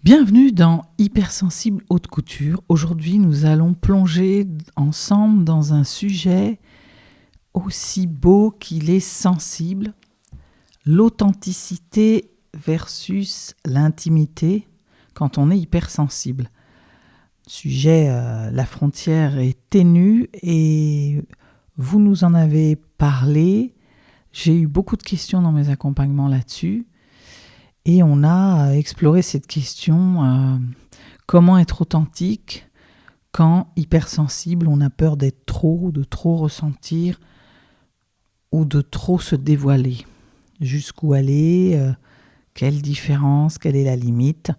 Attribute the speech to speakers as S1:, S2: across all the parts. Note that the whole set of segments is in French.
S1: Bienvenue dans Hypersensible Haute Couture. Aujourd'hui, nous allons plonger ensemble dans un sujet aussi beau qu'il est sensible, l'authenticité versus l'intimité quand on est hypersensible. Sujet, la frontière est ténue et vous nous en avez parlé. J'ai eu beaucoup de questions dans mes accompagnements là-dessus. Et on a exploré cette question, comment être authentique quand hypersensible, on a peur d'être trop, de trop ressentir ou de trop se dévoiler. Jusqu'où aller, quelle différence, quelle est la limite.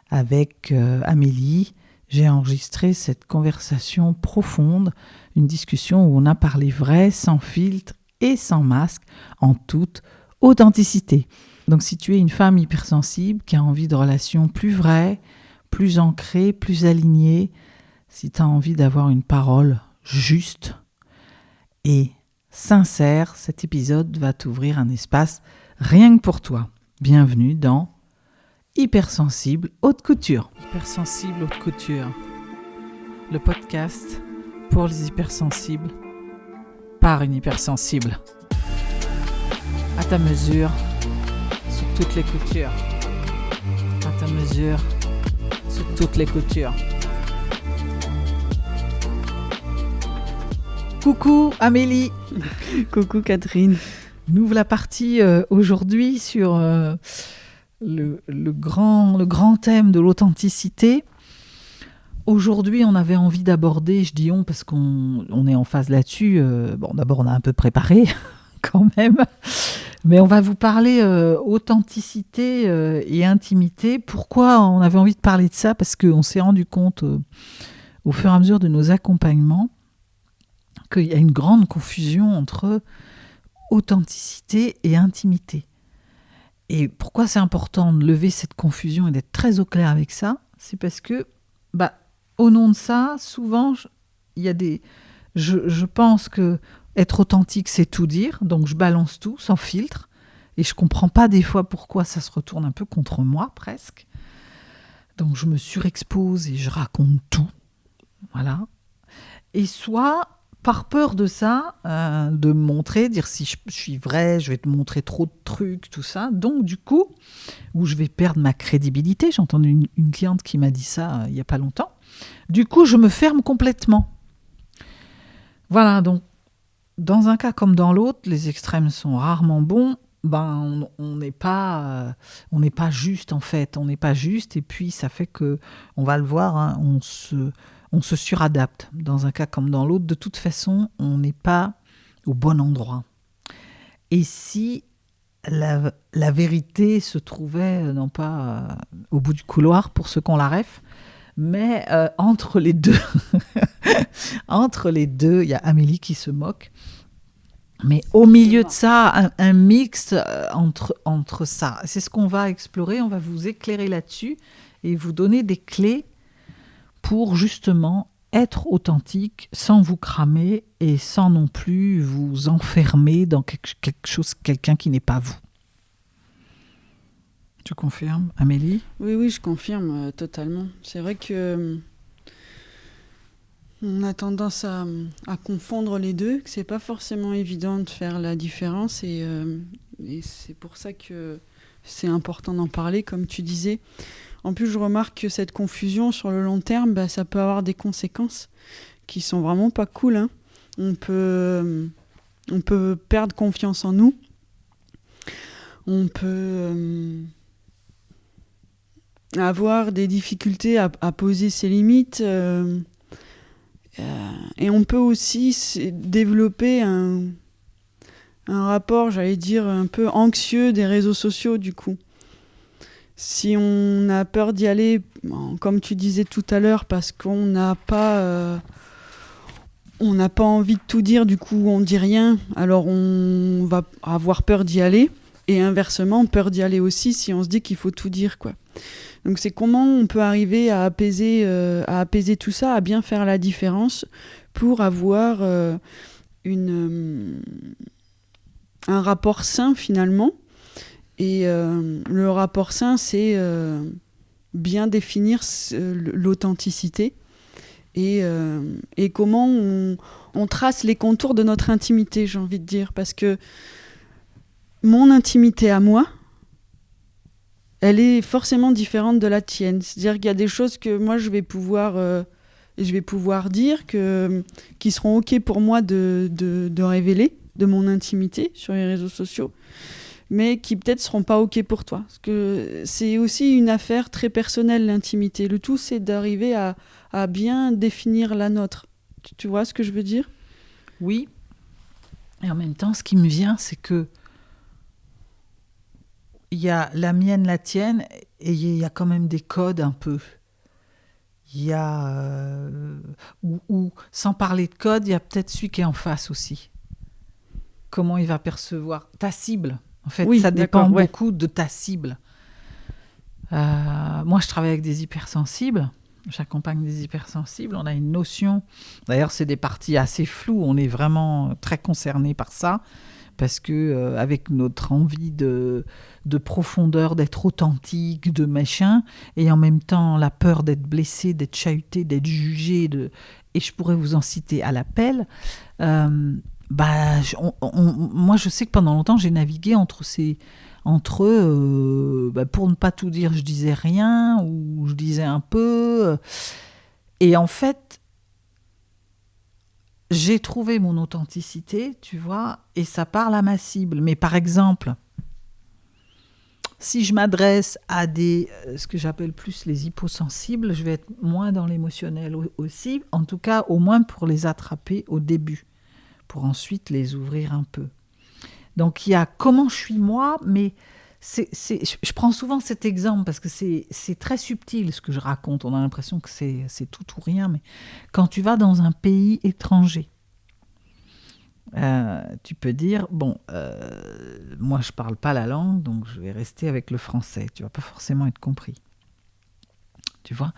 S1: Avec Amélie, j'ai enregistré cette conversation profonde, une discussion où on a parlé vrai, sans filtre et sans masque, en toute authenticité. Donc si tu es une femme hypersensible qui a envie de relations plus vraies, plus ancrées, plus alignées, si tu as envie d'avoir une parole juste et sincère, cet épisode va t'ouvrir un espace rien que pour toi. Bienvenue dans Hypersensible Haute Couture. Hypersensible Haute Couture, le podcast pour les hypersensibles par une hypersensible. À ta mesure, sur toutes les coutures. À ta mesure, sur toutes les coutures. Coucou Amélie.
S2: Coucou Catherine.
S1: Nous voilà partis aujourd'hui sur le grand thème de l'authenticité. Aujourd'hui, on avait envie d'aborder, je dis on parce qu'on est en phase là-dessus. D'abord, on a un peu préparé quand même. Mais on va vous parler authenticité et intimité. Pourquoi on avait envie de parler de ça ? Parce qu'on s'est rendu compte au fur et à mesure de nos accompagnements qu'il y a une grande confusion entre authenticité et intimité. Et pourquoi c'est important de lever cette confusion et d'être très au clair avec ça ? C'est parce que, au nom de ça, souvent, il y a des... Je pense que être authentique, c'est tout dire, donc je balance tout sans filtre, et je comprends pas des fois pourquoi ça se retourne un peu contre moi, presque. Donc je me surexpose et je raconte tout, voilà. Et soit, par peur de ça, de me montrer, dire si je suis vraie, je vais te montrer trop de trucs, tout ça, donc du coup, où je vais perdre ma crédibilité, j'ai entendu une cliente qui m'a dit ça il y a pas longtemps, du coup je me ferme complètement. Voilà, donc dans un cas comme dans l'autre, les extrêmes sont rarement bons. On n'est pas juste en fait. On n'est pas juste et puis ça fait que, on va le voir, hein, on se suradapte. Dans un cas comme dans l'autre, de toute façon, on n'est pas au bon endroit. Et si la vérité se trouvait, non pas au bout du couloir pour ceux qui ont la ref, mais entre les deux, il y a Amélie qui se moque. Mais au milieu de ça, un mix entre ça. C'est ce qu'on va explorer, on va vous éclairer là-dessus et vous donner des clés pour justement être authentique sans vous cramer et sans non plus vous enfermer dans quelque chose, quelqu'un qui n'est pas vous. Tu confirmes, Amélie ?
S2: Oui, je confirme totalement. C'est vrai que on a tendance à confondre les deux, que c'est pas forcément évident de faire la différence et c'est pour ça que c'est important d'en parler, comme tu disais. En plus, je remarque que cette confusion sur le long terme, ça peut avoir des conséquences qui sont vraiment pas cool, hein. On peut perdre confiance en nous. On peut avoir des difficultés à poser ses limites. Et on peut aussi développer un rapport, j'allais dire, un peu anxieux des réseaux sociaux, du coup. Si on a peur d'y aller, comme tu disais tout à l'heure, parce qu'on n'a pas envie de tout dire, du coup on dit rien, alors on va avoir peur d'y aller. Et inversement, peur d'y aller aussi si on se dit qu'il faut tout dire, quoi. Donc c'est comment on peut arriver à apaiser tout ça, à bien faire la différence pour avoir un rapport sain finalement. Et le rapport sain, c'est bien définir l'authenticité et comment on trace les contours de notre intimité, j'ai envie de dire. Parce que mon intimité à moi, elle est forcément différente de la tienne. C'est-à-dire qu'il y a des choses que moi, je vais pouvoir dire qui seront OK pour moi de révéler de mon intimité sur les réseaux sociaux, mais qui peut-être seront pas OK pour toi. Parce que c'est aussi une affaire très personnelle, l'intimité. Le tout, c'est d'arriver à bien définir la nôtre. Tu vois ce que je veux dire ?
S1: Oui. Et en même temps, ce qui me vient, c'est que il y a la mienne, la tienne, et il y a quand même des codes un peu. Il y a... ou sans parler de code, il y a peut-être celui qui est en face aussi. Comment il va percevoir ta cible. En fait,
S2: oui,
S1: ça dépend
S2: ouais.
S1: beaucoup de ta cible. Moi, je travaille avec des hypersensibles. J'accompagne des hypersensibles. On a une notion... D'ailleurs, c'est des parties assez floues. On est vraiment très concernés par ça. Parce que avec notre envie de profondeur, d'être authentique, de machin, et en même temps la peur d'être blessé, d'être chahuté, d'être jugé, et je pourrais vous en citer à l'appel, moi je sais que pendant longtemps j'ai navigué entre eux, pour ne pas tout dire, je disais rien, ou je disais un peu, et en fait, j'ai trouvé mon authenticité, tu vois, et ça parle à ma cible. Mais par exemple, si je m'adresse à ce que j'appelle plus les hyposensibles, je vais être moins dans l'émotionnel aussi, en tout cas au moins pour les attraper au début, pour ensuite les ouvrir un peu. Donc il y a comment je suis moi, mais je prends souvent cet exemple parce que c'est très subtil ce que je raconte. On a l'impression que c'est tout ou rien, mais quand tu vas dans un pays étranger, tu peux dire, moi je parle pas la langue, donc je vais rester avec le français. Tu vas pas forcément être compris. Tu vois ?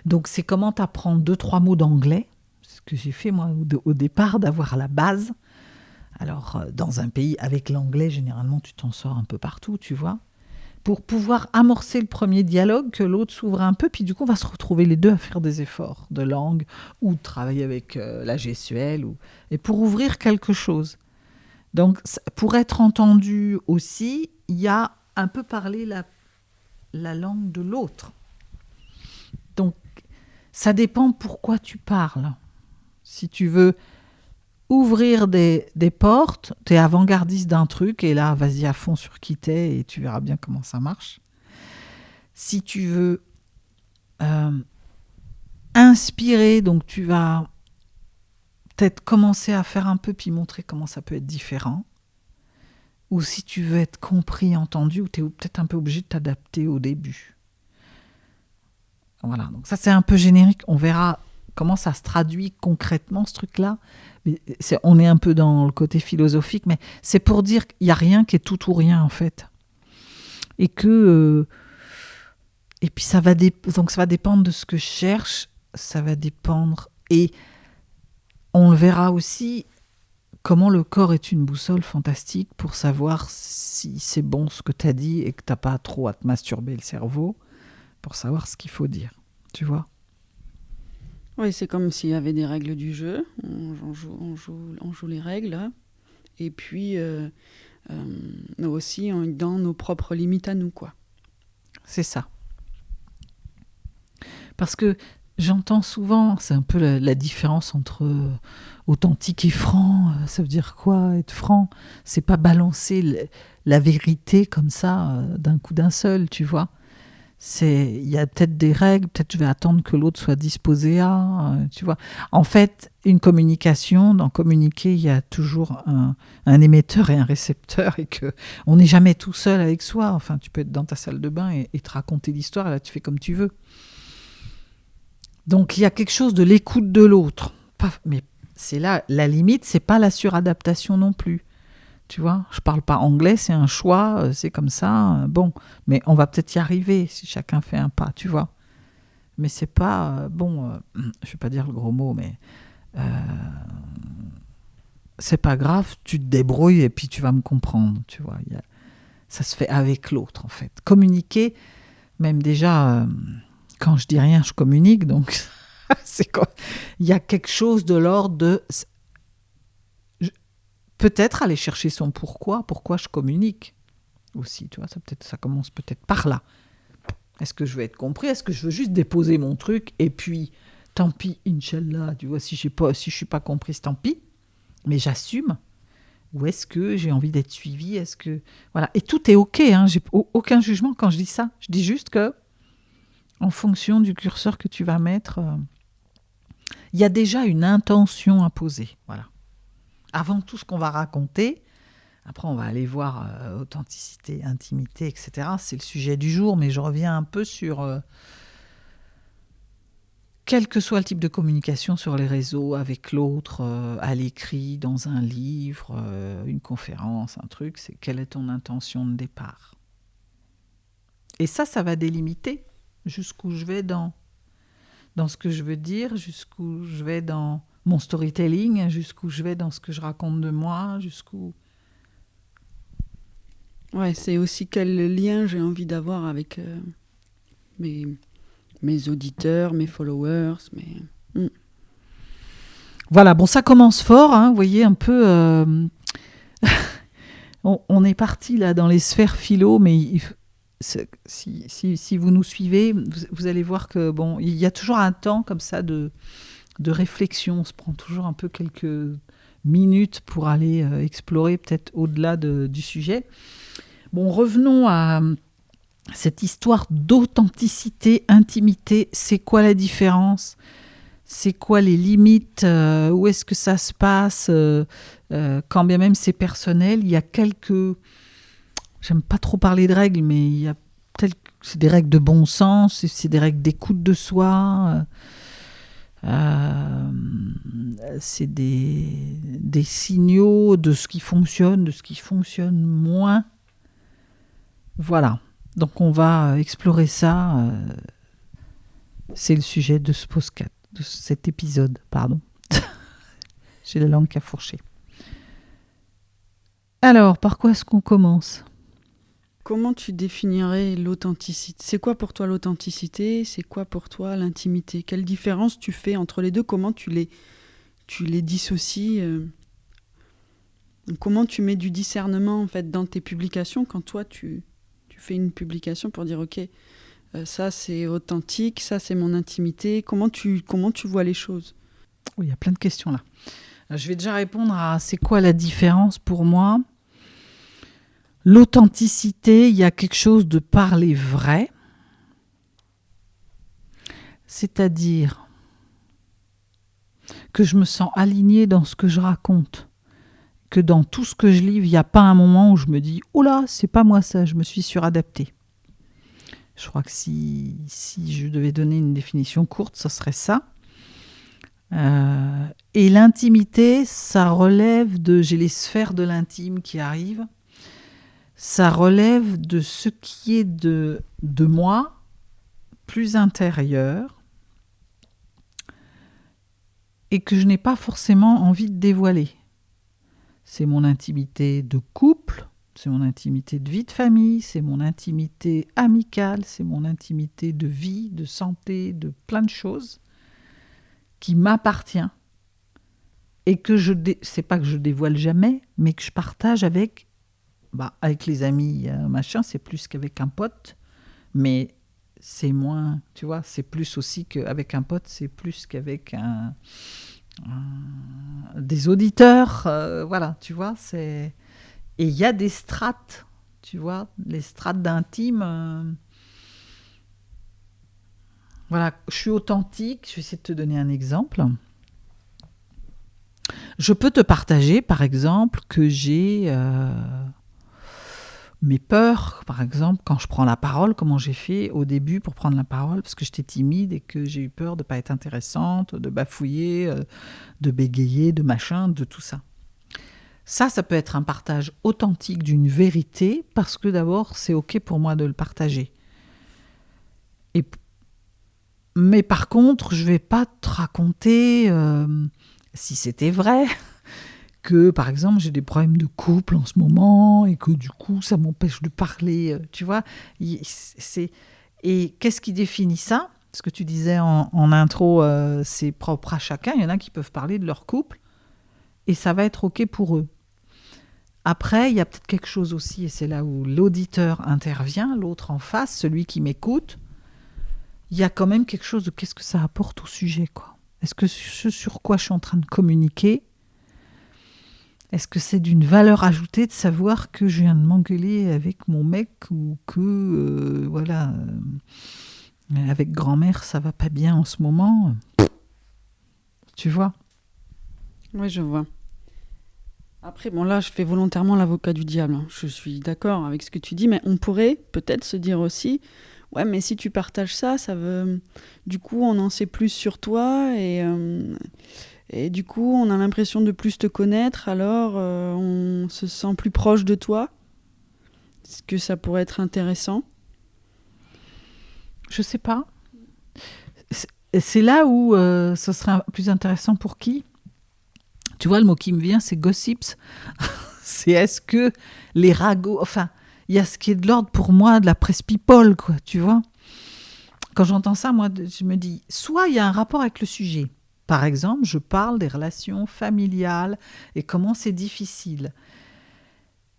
S1: Donc c'est comment tu apprends 2-3 mots d'anglais, c'est ce que j'ai fait moi au départ, d'avoir la base. Alors, dans un pays avec l'anglais, généralement, tu t'en sors un peu partout, tu vois, pour pouvoir amorcer le premier dialogue, que l'autre s'ouvre un peu, puis du coup, on va se retrouver les deux à faire des efforts de langue ou de travailler avec la gestuelle, et pour ouvrir quelque chose. Donc, pour être entendu aussi, il y a un peu parler la langue de l'autre. Donc, ça dépend pourquoi tu parles. Si tu veux ouvrir des portes, t'es avant-gardiste d'un truc et là, vas-y à fond sur qui t'es et tu verras bien comment ça marche. Si tu veux inspirer, donc tu vas peut-être commencer à faire un peu puis montrer comment ça peut être différent. Ou si tu veux être compris, entendu, ou t'es peut-être un peu obligé de t'adapter au début. Voilà, donc ça c'est un peu générique. On verra comment ça se traduit concrètement ce truc-là. On est un peu dans le côté philosophique, mais c'est pour dire qu'il n'y a rien qui est tout ou rien en fait. Et que... et puis donc ça va dépendre de ce que je cherche, ça va dépendre... Et on le verra aussi, comment le corps est une boussole fantastique pour savoir si c'est bon ce que tu as dit et que tu n'as pas trop à te masturber le cerveau, pour savoir ce qu'il faut dire, tu vois.
S2: Oui, c'est comme s'il y avait des règles du jeu. On joue les règles, là. Et puis, nous aussi, dans nos propres limites à nous, quoi.
S1: C'est ça. Parce que j'entends souvent, c'est un peu la différence entre authentique et franc. Ça veut dire quoi, être franc ? C'est pas balancer la vérité comme ça, d'un coup d'un seul, tu vois. Il y a peut-être des règles, peut-être je vais attendre que l'autre soit disposé à, tu vois. En fait, une communication, dans communiquer, il y a toujours un émetteur et un récepteur et qu'on n'est jamais tout seul avec soi. Enfin, tu peux être dans ta salle de bain et te raconter l'histoire et là, tu fais comme tu veux. Donc, il y a quelque chose de l'écoute de l'autre. Mais c'est là, la limite, c'est pas la suradaptation non plus. Tu vois, je parle pas anglais, c'est un choix, c'est comme ça. Bon, mais on va peut-être y arriver si chacun fait un pas, tu vois. Mais c'est pas je vais pas dire le gros mot, mais c'est pas grave, tu te débrouilles et puis tu vas me comprendre, tu vois. Ça se fait avec l'autre en fait. Communiquer, Même déjà, quand je dis rien, je communique. Donc, c'est quoi? Il y a quelque chose de l'ordre de... Peut-être aller chercher son pourquoi je communique aussi. Tu vois, ça commence peut-être par là. Est-ce que je veux être compris? Est-ce que je veux juste déposer mon truc et puis, tant pis, Inch'Allah, tu vois, si je suis pas comprise, tant pis. Mais j'assume. Ou est-ce que j'ai envie d'être suivie? Est-ce que... Voilà. Et tout est OK. Hein. J'ai aucun jugement quand je dis ça. Je dis juste que, en fonction du curseur que tu vas mettre, il y a déjà une intention à poser. Voilà. Avant tout ce qu'on va raconter, après on va aller voir authenticité, intimité, etc. C'est le sujet du jour, mais je reviens un peu sur... quel que soit le type de communication sur les réseaux, avec l'autre, à l'écrit, dans un livre, une conférence, un truc, c'est quelle est ton intention de départ. Et ça va délimiter jusqu'où je vais dans ce que je veux dire, jusqu'où je vais dans mon storytelling, jusqu'où je vais dans ce que je raconte de moi, jusqu'où...
S2: Ouais, c'est aussi quel lien j'ai envie d'avoir avec mes auditeurs, mes followers,
S1: Voilà, bon, ça commence fort, hein, vous voyez, un peu... on est parti là dans les sphères philo, mais si vous nous suivez, vous allez voir que, bon, il y a toujours un temps comme ça de réflexion. On se prend toujours un peu quelques minutes pour aller explorer peut-être au-delà du sujet. Bon, revenons à cette histoire d'authenticité, intimité. C'est quoi la différence ? C'est quoi les limites ? Où est-ce que ça se passe ? Quand bien même c'est personnel, il y a quelques... J'aime pas trop parler de règles, mais il y a c'est des règles de bon sens, c'est des règles d'écoute de soi, c'est des signaux de ce qui fonctionne, de ce qui fonctionne moins. Voilà. Donc on va explorer ça. C'est le sujet de ce podcast, de cet épisode, pardon. J'ai la langue qui a fourché. Alors, par quoi est-ce qu'on commence ?
S2: Comment tu définirais l'authenticité ? C'est quoi pour toi l'authenticité ? C'est quoi pour toi l'intimité ? Quelle différence tu fais entre les deux ? Comment tu les dissocies ? Comment tu mets du discernement en fait dans tes publications quand toi tu fais une publication pour dire ok, ça c'est authentique, ça c'est mon intimité. Comment tu vois les choses ?
S1: Oui, il y a plein de questions là. Je vais déjà répondre à c'est quoi la différence pour moi. L'authenticité, il y a quelque chose de parler vrai, c'est-à-dire que je me sens alignée dans ce que je raconte, que dans tout ce que je livre, il n'y a pas un moment où je me dis « Oh là, c'est pas moi ça, je me suis suradaptée ». Je crois que si je devais donner une définition courte, ce serait ça. Et l'intimité, ça relève de... J'ai les sphères de l'intime qui arrivent. Ça relève de ce qui est de moi, plus intérieur, et que je n'ai pas forcément envie de dévoiler. C'est mon intimité de couple, c'est mon intimité de vie de famille, c'est mon intimité amicale, c'est mon intimité de vie, de santé, de plein de choses qui m'appartient et que c'est pas que je dévoile jamais, mais que je partage avec les amis, machin, c'est plus qu'avec un pote, mais c'est moins, tu vois, c'est plus aussi qu'avec un pote, c'est plus qu'avec des auditeurs, voilà, tu vois, et il y a des strates, tu vois, les strates d'intime, voilà, je suis authentique, je vais essayer de te donner un exemple. Je peux te partager, par exemple, que j'ai... mes peurs, par exemple, quand je prends la parole, comment j'ai fait au début pour prendre la parole, parce que j'étais timide et que j'ai eu peur de ne pas être intéressante, de bafouiller, de bégayer, de machin, de tout ça. Ça peut être un partage authentique d'une vérité, parce que d'abord, c'est OK pour moi de le partager. Mais par contre, je ne vais pas te raconter, si c'était vrai... que, par exemple, j'ai des problèmes de couple en ce moment et que, du coup, ça m'empêche de parler, tu vois. Et qu'est-ce qui définit ça ? Ce que tu disais en intro, c'est propre à chacun. Il y en a qui peuvent parler de leur couple et ça va être OK pour eux. Après, il y a peut-être quelque chose aussi, et c'est là où l'auditeur intervient, l'autre en face, celui qui m'écoute. Il y a quand même quelque chose de qu'est-ce que ça apporte au sujet, quoi. Est-ce que ce sur quoi je suis en train de communiquer, est-ce que c'est d'une valeur ajoutée de savoir que je viens de m'engueuler avec mon mec ou que, avec grand-mère, ça va pas bien en ce moment ? Tu vois ?
S2: Oui, je vois. Après, bon, là, je fais volontairement l'avocat du diable. Je suis d'accord avec ce que tu dis, mais on pourrait peut-être se dire aussi, ouais, mais si tu partages ça, ça veut... Du coup, on en sait plus sur toi et du coup, on a l'impression de plus te connaître, alors on se sent plus proche de toi. Est-ce que ça pourrait être intéressant ?
S1: Je sais pas. C'est là où ce serait plus intéressant pour qui ? Tu vois, le mot qui me vient, c'est gossips. C'est est-ce que les ragots... Enfin, il y a ce qui est de l'ordre pour moi de la presse people, quoi, tu vois. Quand j'entends ça, moi, je me dis, soit il y a un rapport avec le sujet. Par exemple, je parle des relations familiales et comment c'est difficile.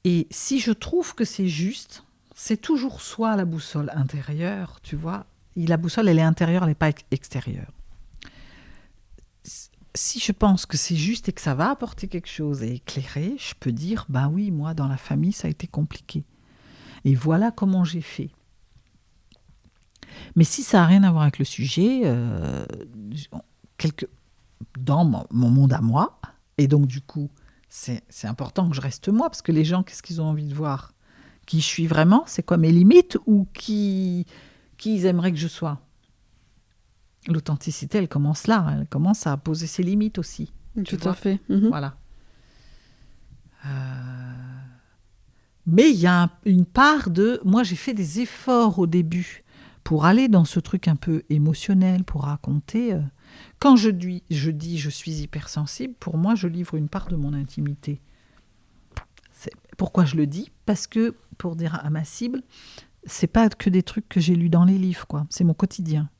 S1: Et si je trouve que c'est juste, c'est toujours soit la boussole intérieure, tu vois. Et la boussole, elle est intérieure, elle n'est pas extérieure. Si je pense que c'est juste et que ça va apporter quelque chose et éclairer, je peux dire, bah oui, moi, dans la famille, ça a été compliqué. Et voilà comment j'ai fait. Mais si ça n'a rien à voir avec le sujet, dans mon monde à moi, et donc du coup, c'est important que je reste moi, parce que les gens, qu'est-ce qu'ils ont envie de voir ? Qui je suis vraiment ? C'est quoi mes limites ? Ou qui ils aimeraient que je sois ? L'authenticité, elle commence là, elle commence à poser ses limites aussi.
S2: Tout à fait. Mm-hmm.
S1: Voilà. Mais il y a une part de... Moi, j'ai fait des efforts au début pour aller dans ce truc un peu émotionnel, pour raconter. Quand je dis je suis hypersensible, pour moi, je livre une part de mon intimité. Pourquoi je le dis ? Parce que, pour dire à ma cible, c'est pas que des trucs que j'ai lus dans les livres, quoi. C'est mon quotidien.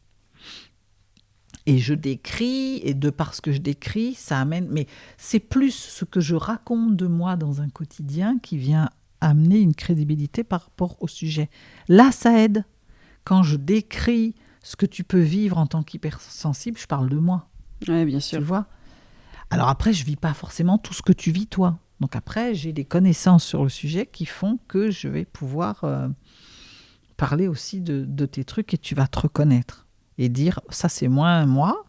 S1: Et je décris, et de par ce que je décris, ça amène... Mais c'est plus ce que je raconte de moi dans un quotidien qui vient amener une crédibilité par rapport au sujet. Là, ça aide. Quand je décris ce que tu peux vivre en tant qu'hypersensible, je parle de moi.
S2: Oui, bien sûr.
S1: Tu vois ? Alors après, je ne vis pas forcément tout ce que tu vis, toi. Donc après, j'ai des connaissances sur le sujet qui font que je vais pouvoir parler aussi de tes trucs et tu vas te reconnaître. Et dire, ça c'est moins moi,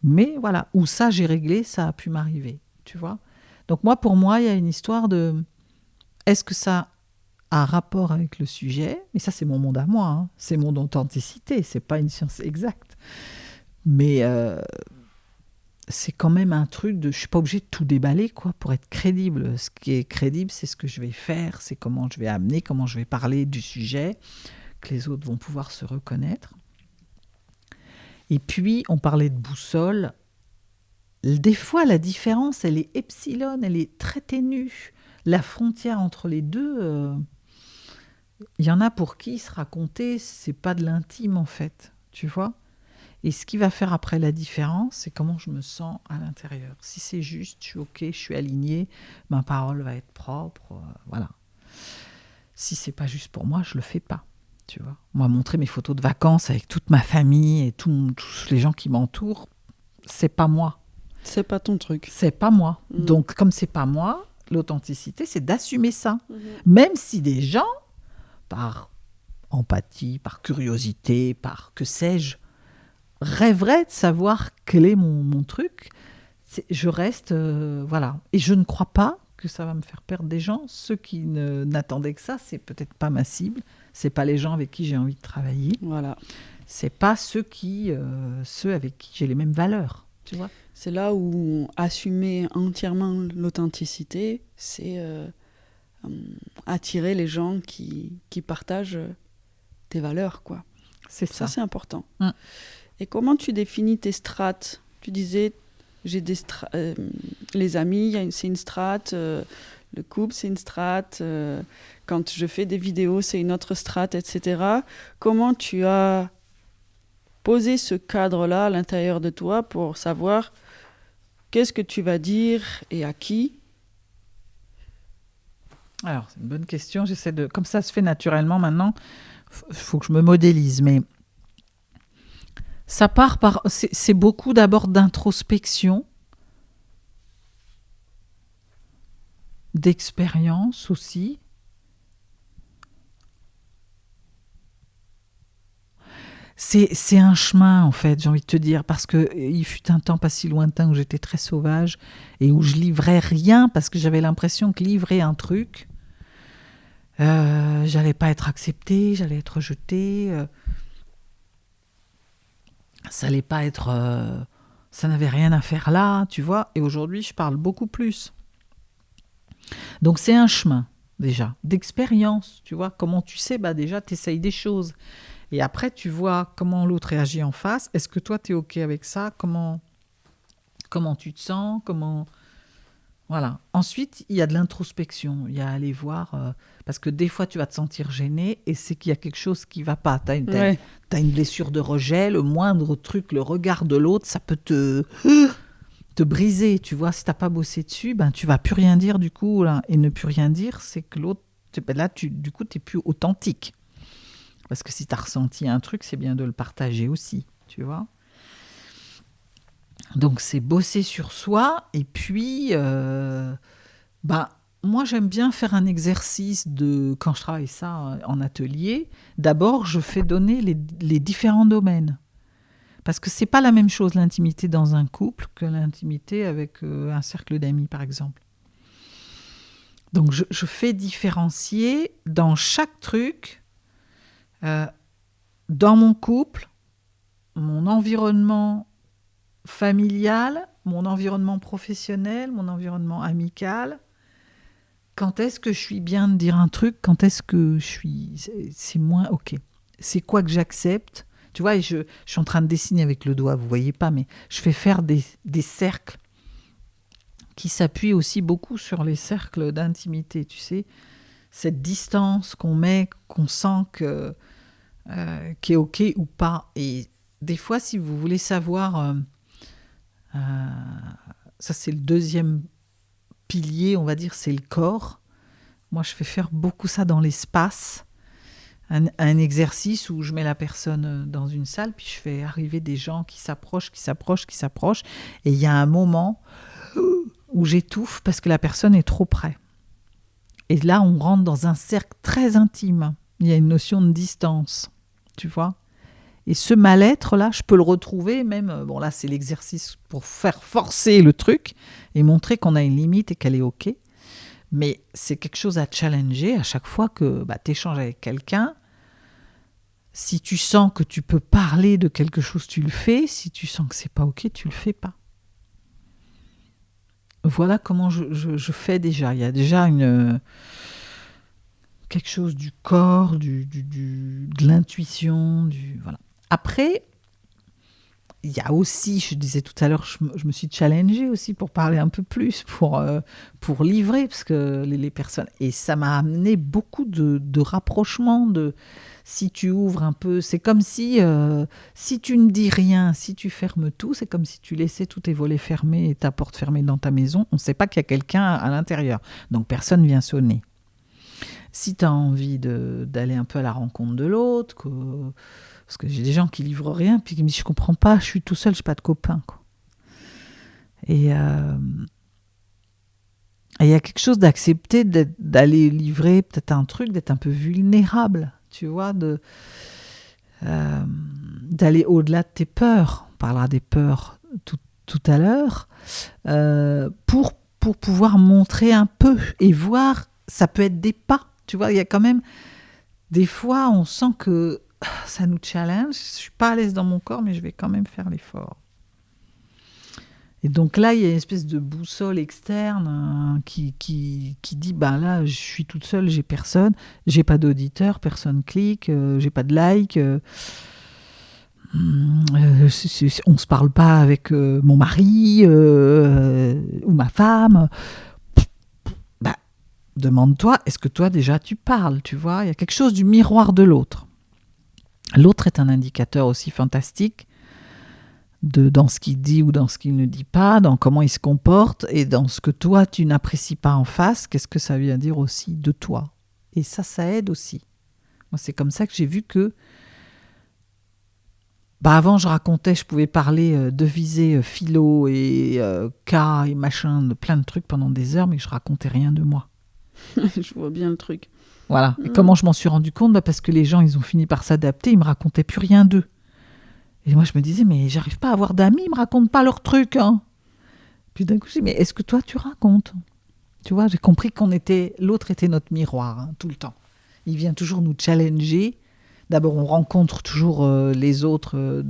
S1: mais voilà, ou ça j'ai réglé, ça a pu m'arriver, tu vois. Donc pour moi, il y a une histoire de, est-ce que ça a rapport avec le sujet ? Mais ça c'est mon monde à moi, hein. C'est mon authenticité, c'est pas une science exacte. Mais c'est quand même un truc de, je suis pas obligée de tout déballer, quoi, pour être crédible. Ce qui est crédible, c'est ce que je vais faire, c'est comment je vais amener, comment je vais parler du sujet, que les autres vont pouvoir se reconnaître. Et puis, on parlait de boussole. Des fois, la différence, elle est epsilon, elle est très ténue. La frontière entre les deux, il y en a pour qui se raconter, c'est pas de l'intime, en fait. Tu vois ? Et ce qui va faire après la différence, c'est comment je me sens à l'intérieur. Si c'est juste, je suis OK, je suis alignée, ma parole va être propre, voilà. Si c'est pas juste pour moi, je le fais pas. Tu vois, moi, montrer mes photos de vacances avec toute ma famille et tous les gens qui m'entourent, c'est pas moi.
S2: C'est pas ton truc.
S1: C'est pas moi. Donc, comme c'est pas moi, l'authenticité, c'est d'assumer ça. Même si des gens, par empathie, par curiosité, par que sais-je, rêveraient de savoir quel est mon truc, je reste, voilà. Et je ne crois pas que ça va me faire perdre des gens. Ceux qui n'attendaient que ça, c'est peut-être pas ma cible. C'est pas les gens avec qui j'ai envie de travailler.
S2: Voilà.
S1: C'est pas ceux avec qui j'ai les mêmes valeurs. Tu vois ?
S2: C'est là où assumer entièrement l'authenticité, c'est attirer les gens qui partagent tes valeurs, quoi.
S1: C'est ça.
S2: Ça, c'est important. Et comment tu définis tes strates ? Tu disais, j'ai les amis, c'est une strate, Le couple, c'est une strate. Quand je fais des vidéos, c'est une autre strate, etc. Comment tu as posé ce cadre-là à l'intérieur de toi pour savoir qu'est-ce que tu vas dire et à qui?
S1: Alors, c'est une bonne question. Comme ça se fait naturellement maintenant, il faut que je me modélise. Mais ça part par... C'est beaucoup d'abord d'introspection, d'expérience aussi. C'est un chemin, en fait, j'ai envie de te dire, parce qu'il fut un temps pas si lointain où j'étais très sauvage et où je livrais rien, parce que j'avais l'impression que livrer un truc, j'allais pas être acceptée, j'allais être rejetée, ça allait pas être... ça n'avait rien à faire là, tu vois. Et aujourd'hui, je parle beaucoup plus. Donc c'est un chemin, déjà, d'expérience, tu vois. Comment tu sais, déjà, tu essayes des choses. Et après, tu vois comment l'autre réagit en face. Est-ce que toi, tu es OK avec ça? Comment tu te sens? Voilà. Ensuite, il y a de l'introspection. Il y a aller voir... parce que des fois, tu vas te sentir gêné et c'est qu'il y a quelque chose qui ne va pas. Tu as une blessure de rejet, le moindre truc, le regard de l'autre, ça peut te briser. Tu vois, si tu n'as pas bossé dessus, tu ne vas plus rien dire du coup. Là. Et ne plus rien dire, c'est que l'autre... Là, du coup, tu n'es plus authentique. Parce que si tu as ressenti un truc, c'est bien de le partager aussi, tu vois. Donc, c'est bosser sur soi. Et puis, moi, j'aime bien faire un exercice quand je travaille ça en atelier. D'abord, je fais donner les différents domaines. Parce que ce n'est pas la même chose, l'intimité dans un couple, que l'intimité avec un cercle d'amis, par exemple. Donc, je fais différencier dans chaque truc... dans mon couple, mon environnement familial, mon environnement professionnel, mon environnement amical, quand est-ce que je suis bien de dire un truc, quand est-ce que c'est moins OK. C'est quoi que j'accepte? Tu vois, je suis en train de dessiner avec le doigt, vous voyez pas, mais je fais faire des cercles qui s'appuient aussi beaucoup sur les cercles d'intimité, tu sais, cette distance qu'on met, qu'on sent qui est OK ou pas. Et des fois, si vous voulez savoir, ça c'est le deuxième pilier, on va dire, c'est le corps. Moi, je fais faire beaucoup ça dans l'espace, un exercice où je mets la personne dans une salle, puis je fais arriver des gens qui s'approchent, et il y a un moment où j'étouffe parce que la personne est trop près. Et là, on rentre dans un cercle très intime. Il y a une notion de distance. Tu vois? Et ce mal-être-là, je peux le retrouver même... Bon, là, c'est l'exercice pour faire forcer le truc et montrer qu'on a une limite et qu'elle est OK. Mais c'est quelque chose à challenger à chaque fois que tu échanges avec quelqu'un. Si tu sens que tu peux parler de quelque chose, tu le fais. Si tu sens que c'est pas OK, tu le fais pas. Voilà comment je fais déjà. Il y a déjà quelque chose du corps, de l'intuition, voilà. Après, il y a aussi, je disais tout à l'heure, je me suis challengée aussi pour parler un peu plus, pour livrer, parce que les personnes... Et ça m'a amené beaucoup de rapprochements, si tu ouvres un peu... C'est comme si tu ne dis rien, si tu fermes tout, c'est comme si tu laissais tous tes volets fermés et ta porte fermée dans ta maison. On ne sait pas qu'il y a quelqu'un à l'intérieur. Donc, personne ne vient sonner. Si tu as envie d'aller un peu à la rencontre de l'autre, parce que j'ai des gens qui livrent rien, puis qui me disent « je comprends pas, je suis tout seul, je n'ai pas de copain ». Et il y a quelque chose d'accepter d'aller livrer peut-être un truc, d'être un peu vulnérable, tu vois, d'aller au-delà de tes peurs. On parlera des peurs tout à l'heure, pour pouvoir montrer un peu et voir, ça peut être des pas. Tu vois, il y a quand même... Des fois, on sent que ça nous challenge. Je ne suis pas à l'aise dans mon corps, mais je vais quand même faire l'effort. Et donc là, il y a une espèce de boussole externe qui dit, là, je suis toute seule, j'ai personne, j'ai pas d'auditeur, personne clique, j'ai pas de like, on se parle pas avec mon mari ou ma femme. demande-toi, est-ce que toi déjà tu parles, tu vois? Il y a quelque chose du miroir de l'autre. L'autre est un indicateur aussi fantastique dans ce qu'il dit ou dans ce qu'il ne dit pas, dans comment il se comporte et dans ce que toi tu n'apprécies pas en face, qu'est-ce que ça vient dire aussi de toi. Et ça aide aussi. Moi, c'est comme ça que j'ai vu que avant, je racontais, je pouvais parler, deviser, philo et cas et machin, de plein de trucs pendant des heures, mais je racontais rien de moi.
S2: Je vois bien le truc.
S1: Voilà. Et comment je m'en suis rendu compte? Parce que les gens, ils ont fini par s'adapter, ils me racontaient plus rien d'eux. Et moi, je me disais, mais j'arrive pas à avoir d'amis, ils me racontent pas leurs trucs. Hein. Puis d'un coup, je dis, mais est-ce que toi, tu racontes? Tu vois, j'ai compris l'autre était notre miroir, hein, tout le temps. Il vient toujours nous challenger. D'abord, on rencontre toujours les autres.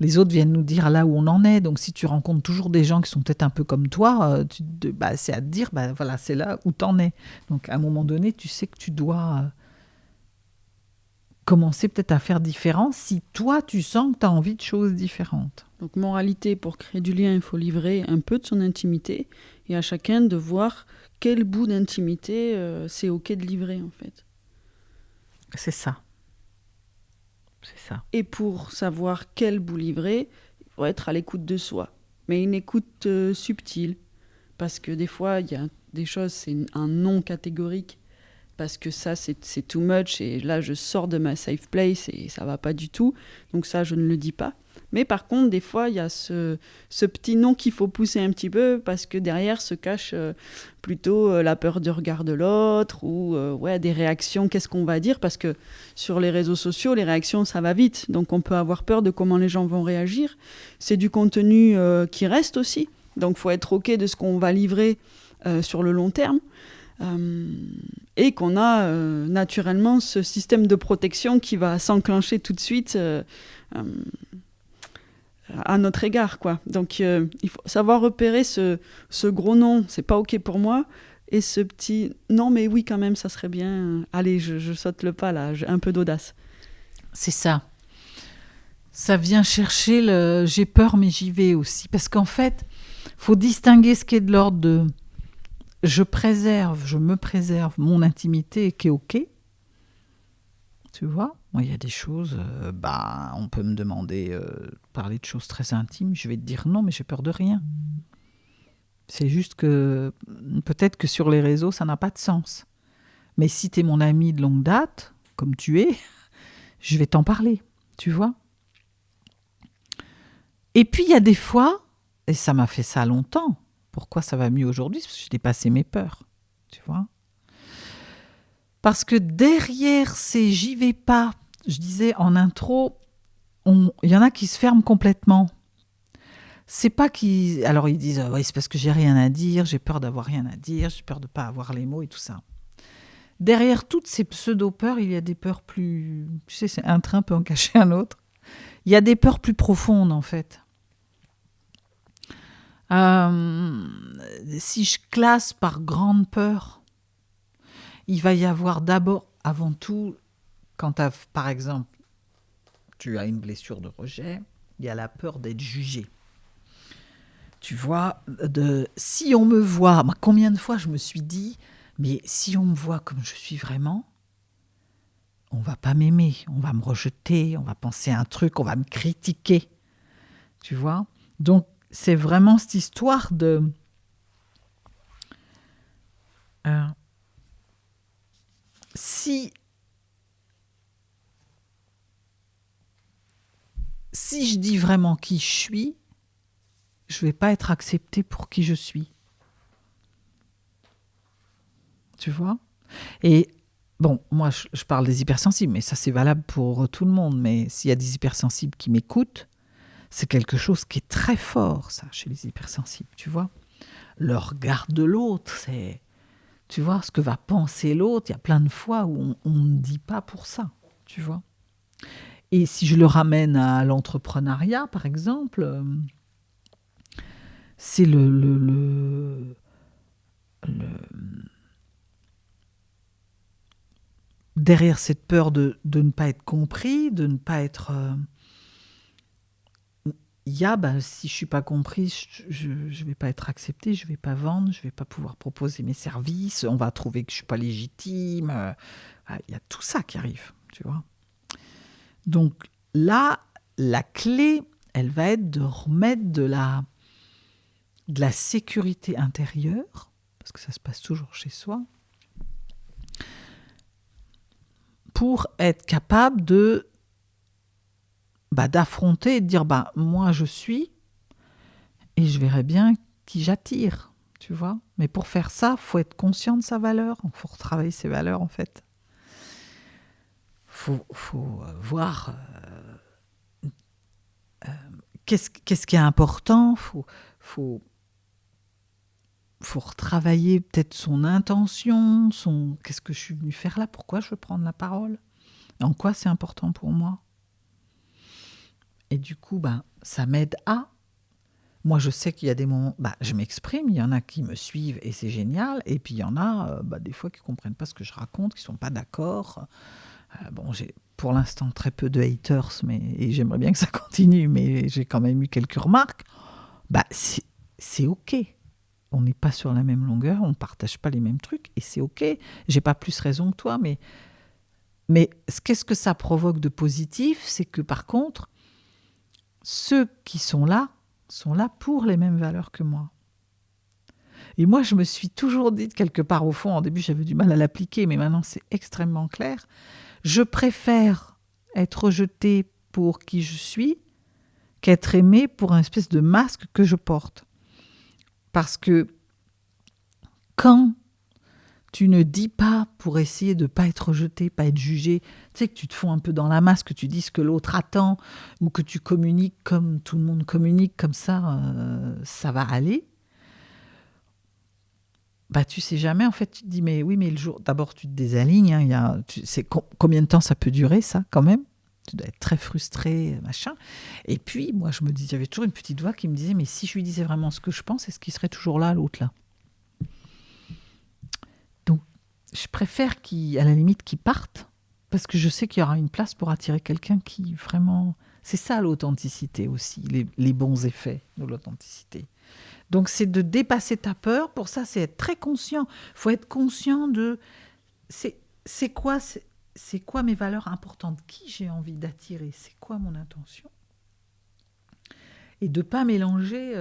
S1: Les autres viennent nous dire là où on en est. Donc, si tu rencontres toujours des gens qui sont peut-être un peu comme toi, c'est à te dire, voilà, c'est là où t'en es. Donc, à un moment donné, tu sais que tu dois commencer peut-être à faire différent si toi, tu sens que tu as envie de choses différentes.
S2: Donc, moralité, pour créer du lien, il faut livrer un peu de son intimité et à chacun de voir quel bout d'intimité c'est OK de livrer, en fait.
S1: C'est ça. C'est ça.
S2: Et pour savoir quel bout livrer, il faut être à l'écoute de soi. Mais une écoute subtile. Parce que des fois, il y a des choses, c'est un non catégorique. Parce que ça, c'est too much. Et là, je sors de ma safe place et ça va pas du tout. Donc ça, je ne le dis pas. Mais par contre, des fois, il y a ce petit non qu'il faut pousser un petit peu parce que derrière se cache plutôt la peur du regard de l'autre ou des réactions, qu'est-ce qu'on va dire? Parce que sur les réseaux sociaux, les réactions, ça va vite. Donc on peut avoir peur de comment les gens vont réagir. C'est du contenu qui reste aussi. Donc il faut être OK de ce qu'on va livrer sur le long terme. Et qu'on a naturellement ce système de protection qui va s'enclencher tout de suite à notre égard, quoi. Donc il faut savoir repérer ce gros non, c'est pas OK pour moi, et ce petit non mais oui quand même ça serait bien, allez je saute le pas là, j'ai un peu d'audace.
S1: C'est ça. Ça vient chercher le j'ai peur mais j'y vais aussi, parce qu'en fait faut distinguer ce qui est de l'ordre de je me préserve mon intimité qui est OK. Tu vois, moi, il y a des choses, on peut me demander, parler de choses très intimes, je vais te dire non, mais j'ai peur de rien. C'est juste que peut-être que sur les réseaux, ça n'a pas de sens. Mais si tu es mon ami de longue date, comme tu es, je vais t'en parler, tu vois. Et puis, il y a des fois, et ça m'a fait ça longtemps, pourquoi ça va mieux aujourd'hui? Parce que j'ai dépassé mes peurs, tu vois. Parce que derrière ces j'y vais pas, je disais en intro, il y en a qui se ferment complètement. C'est pas qu'ils... Alors ils disent, oui, c'est parce que j'ai rien à dire, j'ai peur d'avoir rien à dire, j'ai peur de pas avoir les mots et tout ça. Derrière toutes ces pseudo-peurs, il y a des peurs plus... Tu sais, c'est un train peut en cacher un autre. Il y a des peurs plus profondes, en fait. Si je classe par grande peur, il va y avoir d'abord, avant tout, quand par exemple, tu as une blessure de rejet, il y a la peur d'être jugé. Tu vois, si on me voit, combien de fois je me suis dit, mais si on me voit comme je suis vraiment, on va pas m'aimer, on va me rejeter, on va penser à un truc, on va me critiquer. Tu vois? Donc, c'est vraiment cette histoire de... Si je dis vraiment qui je suis, je ne vais pas être acceptée pour qui je suis. Tu vois? Et bon, moi, je parle des hypersensibles, mais ça, c'est valable pour tout le monde. Mais s'il y a des hypersensibles qui m'écoutent, c'est quelque chose qui est très fort, ça, chez les hypersensibles, tu vois? Le regard de l'autre, c'est... Tu vois, ce que va penser l'autre, il y a plein de fois où on ne dit pas pour ça, tu vois? Et si je le ramène à l'entrepreneuriat, par exemple, c'est derrière cette peur de ne pas être compris, de ne pas être... il y a, si je ne suis pas comprise, je ne vais pas être acceptée, je ne vais pas vendre, je ne vais pas pouvoir proposer mes services, on va trouver que je ne suis pas légitime. Il y a tout ça qui arrive, tu vois. Donc là, la clé, elle va être de remettre de la sécurité intérieure, parce que ça se passe toujours chez soi, pour être capable d'affronter et de dire moi je suis et je verrai bien qui j'attire, tu vois. Mais pour faire ça, faut être conscient de sa valeur, faut retravailler ses valeurs en fait. Faut voir qu'est-ce qui est important, faut retravailler peut-être son intention, qu'est-ce que je suis venue faire là, pourquoi je veux prendre la parole, en quoi c'est important pour moi. Et du coup, ça m'aide à... Moi, je sais qu'il y a des moments... je m'exprime, il y en a qui me suivent et c'est génial. Et puis, il y en a, des fois, qui ne comprennent pas ce que je raconte, qui ne sont pas d'accord. J'ai pour l'instant très peu de haters, et j'aimerais bien que ça continue, mais j'ai quand même eu quelques remarques. C'est OK. On n'est pas sur la même longueur, on ne partage pas les mêmes trucs, et c'est OK. Je n'ai pas plus raison que toi, mais qu'est-ce que ça provoque de positif ? C'est que, par contre, ceux qui sont là pour les mêmes valeurs que moi. Et moi, je me suis toujours dit, quelque part au fond, au début, j'avais du mal à l'appliquer, mais maintenant, c'est extrêmement clair. Je préfère être rejetée pour qui je suis qu'être aimée pour un espèce de masque que je porte. Parce que quand tu ne dis pas pour essayer de ne pas être rejeté, pas être jugé, tu sais que tu te fonds un peu dans la masse, que tu dis ce que l'autre attend, ou que tu communiques comme tout le monde communique, comme ça, ça va aller. Tu sais jamais, en fait, tu te dis, mais oui, mais le jour, d'abord tu te désalignes, combien de temps ça peut durer, ça, quand même ? Tu dois être très frustré, machin. Et puis, moi, je me dis, j'avais toujours une petite voix qui me disait, mais si je lui disais vraiment ce que je pense, est-ce qu'il serait toujours là, l'autre, là ? Donc, je préfère à la limite, qu'il parte, parce que je sais qu'il y aura une place pour attirer quelqu'un qui, vraiment... C'est ça, l'authenticité aussi, les bons effets de l'authenticité. Donc, c'est de dépasser ta peur. Pour ça, c'est être très conscient. Il faut être conscient de... C'est quoi mes valeurs importantes ? Qui j'ai envie d'attirer ? C'est quoi mon intention ? Et de ne pas mélanger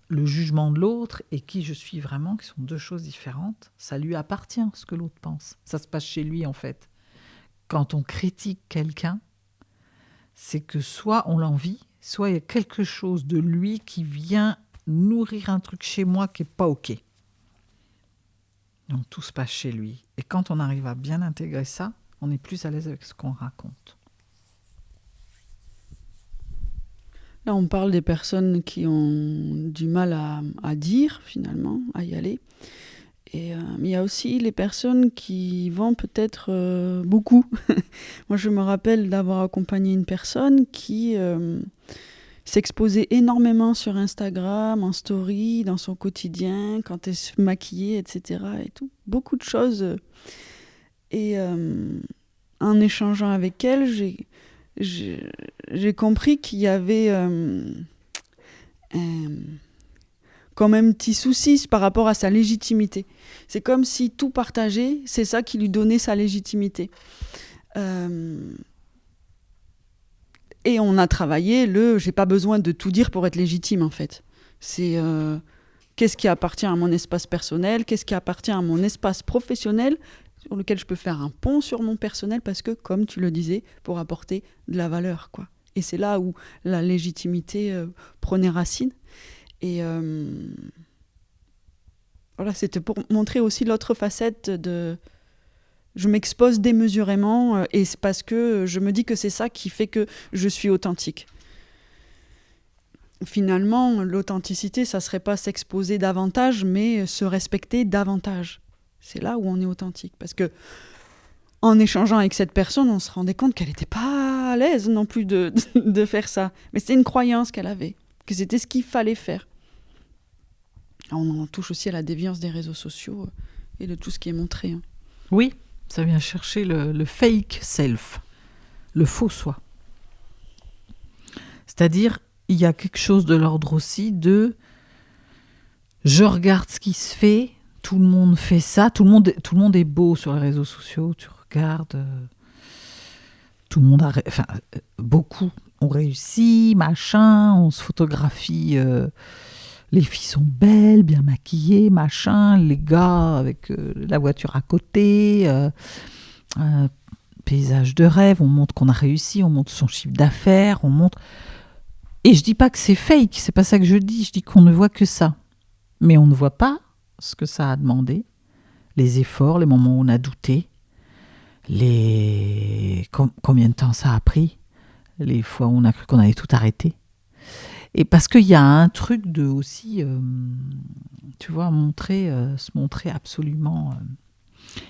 S1: le jugement de l'autre et qui je suis vraiment, qui sont deux choses différentes. Ça lui appartient, ce que l'autre pense. Ça se passe chez lui, en fait. Quand on critique quelqu'un, c'est que soit on l'envie, soit il y a quelque chose de lui qui vient nourrir un truc chez moi qui n'est pas OK. Donc tout se passe chez lui. Et quand on arrive à bien intégrer ça, on est plus à l'aise avec ce qu'on raconte.
S2: Là, on parle des personnes qui ont du mal à dire, finalement, à y aller. Et il y a aussi les personnes qui vont peut-être beaucoup. Moi, je me rappelle d'avoir accompagné une personne qui s'exposait énormément sur Instagram, en story, dans son quotidien, quand elle se maquillait, etc. Et tout. Beaucoup de choses. Et en échangeant avec elle, j'ai compris qu'il y avait quand même un petit souci par rapport à sa légitimité. C'est comme si tout partagé, c'est ça qui lui donnait sa légitimité. Et on a travaillé j'ai pas besoin de tout dire pour être légitime, en fait. C'est qu'est-ce qui appartient à mon espace personnel, qu'est-ce qui appartient à mon espace professionnel, sur lequel je peux faire un pont sur mon personnel, parce que, comme tu le disais, pour apporter de la valeur, quoi. Et c'est là où la légitimité prenait racine. Et voilà, c'était pour montrer aussi l'autre facette de... Je m'expose démesurément et c'est parce que je me dis que c'est ça qui fait que je suis authentique. Finalement, l'authenticité, ça serait pas s'exposer davantage, mais se respecter davantage. C'est là où on est authentique. Parce que en échangeant avec cette personne, on se rendait compte qu'elle n'était pas à l'aise non plus de faire ça. Mais c'était une croyance qu'elle avait, que c'était ce qu'il fallait faire. On en touche aussi à la déviance des réseaux sociaux et de tout ce qui est montré. Hein.
S1: Oui, ça vient chercher le fake self, le faux soi. C'est-à-dire, il y a quelque chose de l'ordre aussi de je regarde ce qui se fait, tout le monde fait ça, tout le monde est beau sur les réseaux sociaux, tu regardes, tout le monde a, enfin, beaucoup ont réussi, machin, on se photographie, les filles sont belles, bien maquillées, machin, les gars avec la voiture à côté, paysage de rêve, on montre qu'on a réussi, on montre son chiffre d'affaires, on montre... Et je dis pas que c'est fake, c'est pas ça que je dis qu'on ne voit que ça. Mais on ne voit pas ce que ça a demandé, les efforts, les moments où on a douté, combien de temps ça a pris, les fois où on a cru qu'on allait tout arrêter. Et parce qu'il y a un truc de aussi, tu vois, se montrer absolument.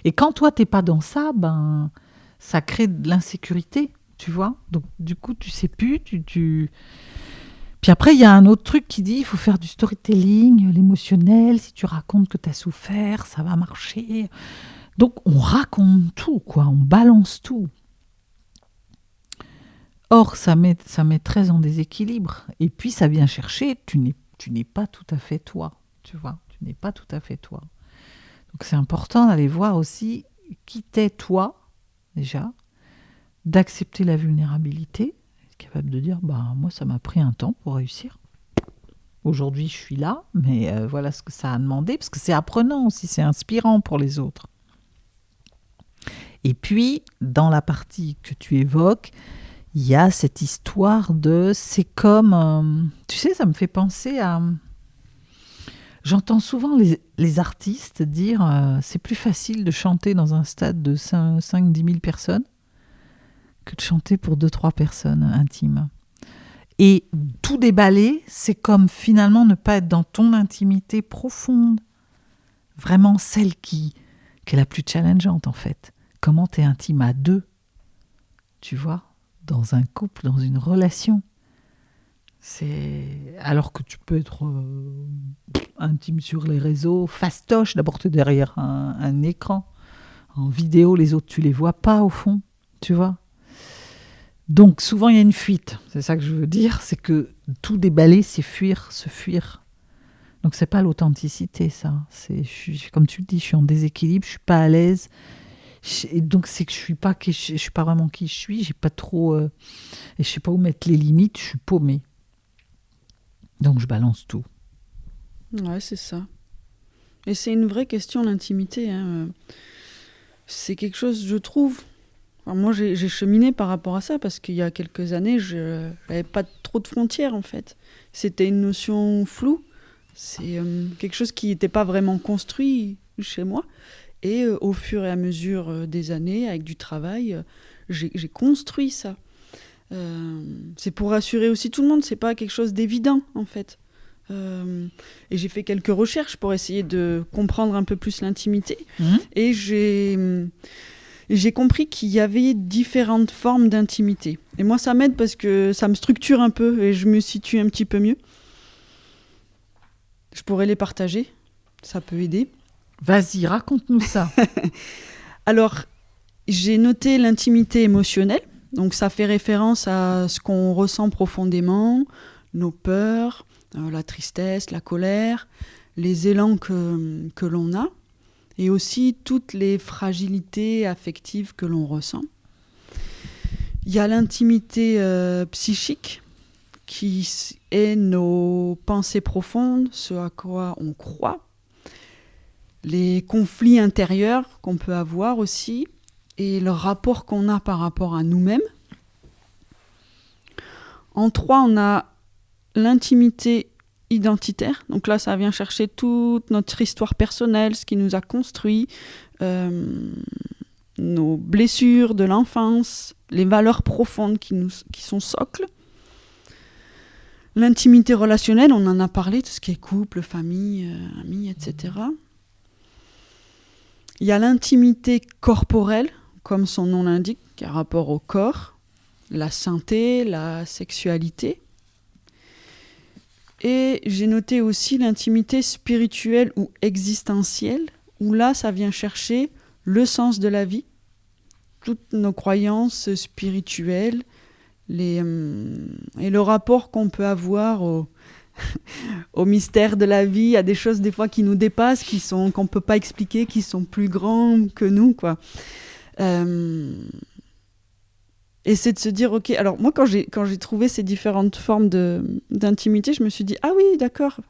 S1: Et quand toi, t'es pas dans ça, ben, ça crée de l'insécurité, tu vois. Donc, du coup, tu sais plus, Puis après, il y a un autre truc qui dit il faut faire du storytelling, l'émotionnel. Si tu racontes que tu as souffert, ça va marcher. Donc, on raconte tout, quoi. On balance tout. Or, ça met très en déséquilibre. Et puis, ça vient chercher, tu n'es pas tout à fait toi, tu vois. Tu n'es pas tout à fait toi. Donc, c'est important d'aller voir aussi qui t'es toi, déjà, d'accepter la vulnérabilité, être capable de dire, bah, moi, ça m'a pris un temps pour réussir. Aujourd'hui, je suis là, mais voilà ce que ça a demandé, parce que c'est apprenant aussi, c'est inspirant pour les autres. Et puis, dans la partie que tu évoques, il y a cette histoire de... C'est comme... tu sais, ça me fait penser à... J'entends souvent les artistes dire c'est plus facile de chanter dans un stade de 5-10 000 personnes que de chanter pour 2-3 personnes intimes. Et tout déballer, c'est comme finalement ne pas être dans ton intimité profonde. Vraiment celle qui est la plus challengeante en fait. Comment tu es intime à deux, tu vois, dans un couple, dans une relation. Alors que tu peux être intime sur les réseaux, fastoche, d'abord tu es derrière un écran. En vidéo, les autres, tu les vois pas au fond, tu vois. Donc souvent, il y a une fuite. C'est ça que je veux dire, c'est que tout déballer, c'est fuir, se fuir. Donc c'est pas l'authenticité, ça. Comme tu le dis, je suis en déséquilibre, je suis pas à l'aise. Et donc c'est que je suis pas vraiment qui je suis. J'ai pas trop, et je sais pas où mettre les limites. Je suis paumée. Donc je balance tout.
S2: Ouais, c'est ça. Et c'est une vraie question, l'intimité. Hein. C'est quelque chose, je trouve. Alors moi, j'ai cheminé par rapport à ça parce qu'il y a quelques années, je n'avais pas trop de frontières en fait. C'était une notion floue. C'est quelque chose qui n'était pas vraiment construit chez moi. Et au fur et à mesure des années, avec du travail, j'ai construit ça. C'est pour rassurer aussi tout le monde. C'est pas quelque chose d'évident en fait. Et j'ai fait quelques recherches pour essayer de comprendre un peu plus l'intimité. Et j'ai compris qu'il y avait différentes formes d'intimité. Et moi, ça m'aide parce que ça me structure un peu et je me situe un petit peu mieux. Je pourrais les partager. Ça peut aider.
S1: Vas-y, raconte-nous ça.
S2: Alors, j'ai noté l'intimité émotionnelle. Donc, ça fait référence à ce qu'on ressent profondément, nos peurs, la tristesse, la colère, les élans que l'on a. Et aussi toutes les fragilités affectives que l'on ressent. Il y a l'intimité psychique, qui est nos pensées profondes, ce à quoi on croit, les conflits intérieurs qu'on peut avoir aussi, et le rapport qu'on a par rapport à nous-mêmes. En 3, on a l'intimité identitaire. Donc là, ça vient chercher toute notre histoire personnelle, ce qui nous a construit, nos blessures de l'enfance, les valeurs profondes qui sont socles. L'intimité relationnelle, on en a parlé, tout ce qui est couple, famille, amis, etc. Il y a l'intimité corporelle, comme son nom l'indique, qui a rapport au corps, la santé, la sexualité. Et j'ai noté aussi l'intimité spirituelle ou existentielle, où là, ça vient chercher le sens de la vie, toutes nos croyances spirituelles, et le rapport qu'on peut avoir au mystère de la vie, à des choses des fois qui nous dépassent, qu'on peut pas expliquer, qui sont plus grands que nous, quoi. Et c'est de se dire, ok, alors moi quand j'ai trouvé ces différentes formes d'intimité, je me suis dit, ah oui, d'accord,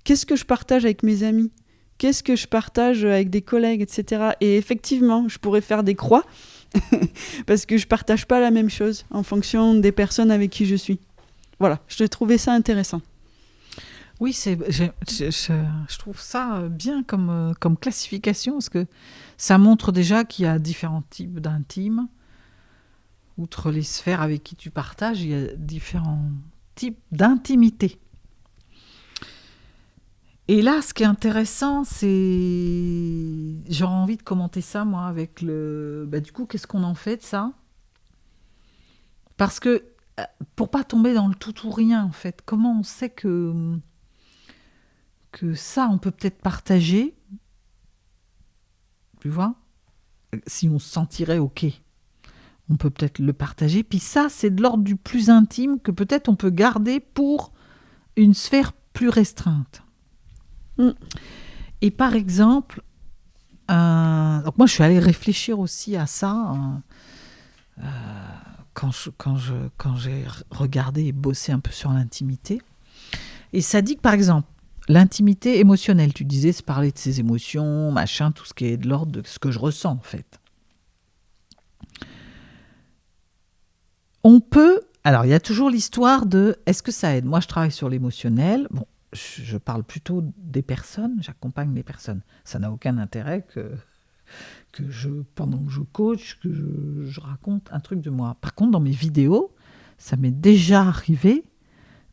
S2: qu'est-ce que je partage avec mes amis? Qu'est-ce que je partage avec des collègues, etc. Et effectivement, je pourrais faire des croix, parce que je partage pas la même chose en fonction des personnes avec qui je suis. Voilà, je trouvais ça intéressant.
S1: Oui, je trouve ça bien comme classification, parce que ça montre déjà qu'il y a différents types d'intimes. Outre les sphères avec qui tu partages, il y a différents types d'intimité. Et là, ce qui est intéressant, c'est... J'aurais envie de commenter ça, moi, avec le... du coup, qu'est-ce qu'on en fait de ça? Parce que, pour pas tomber dans le tout ou rien, en fait, comment on sait que ça, on peut peut-être partager, tu vois, si on se sentirait OK. On peut peut-être le partager. Puis ça, c'est de l'ordre du plus intime que peut-être on peut garder pour une sphère plus restreinte. Et par exemple, donc moi je suis allée réfléchir aussi à ça quand j'ai regardé et bossé un peu sur l'intimité. Et ça dit que par exemple, l'intimité émotionnelle, tu disais, c'est parler de ses émotions, machin, tout ce qui est de l'ordre de ce que je ressens en fait. On peut... Alors, il y a toujours l'histoire de est-ce que ça aide? Moi, je travaille sur l'émotionnel. Bon, je parle plutôt des personnes, j'accompagne les personnes. Ça n'a aucun intérêt que pendant que je coach, que je raconte un truc de moi. Par contre, dans mes vidéos, ça m'est déjà arrivé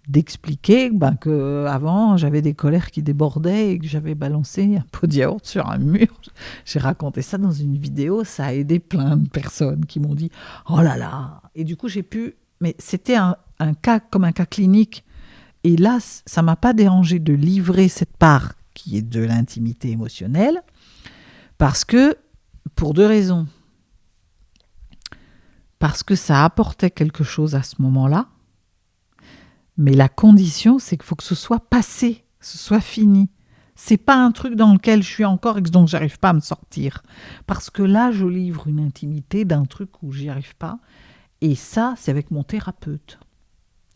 S1: d'expliquer que avant j'avais des colères qui débordaient et que j'avais balancé un pot de yaourt sur un mur. J'ai raconté ça dans une vidéo, ça a aidé plein de personnes qui m'ont dit « Oh là là !» Et du coup, j'ai pu... Mais c'était un cas comme un cas clinique. Et là, ça ne m'a pas dérangé de livrer cette part qui est de l'intimité émotionnelle parce que, pour deux raisons. Parce que ça apportait quelque chose à ce moment-là. Mais la condition, c'est qu'il faut que ce soit passé, que ce soit fini. C'est pas un truc dans lequel je suis encore et donc j'arrive pas à me sortir. Parce que là, je livre une intimité d'un truc où j'y arrive pas. Et ça, c'est avec mon thérapeute.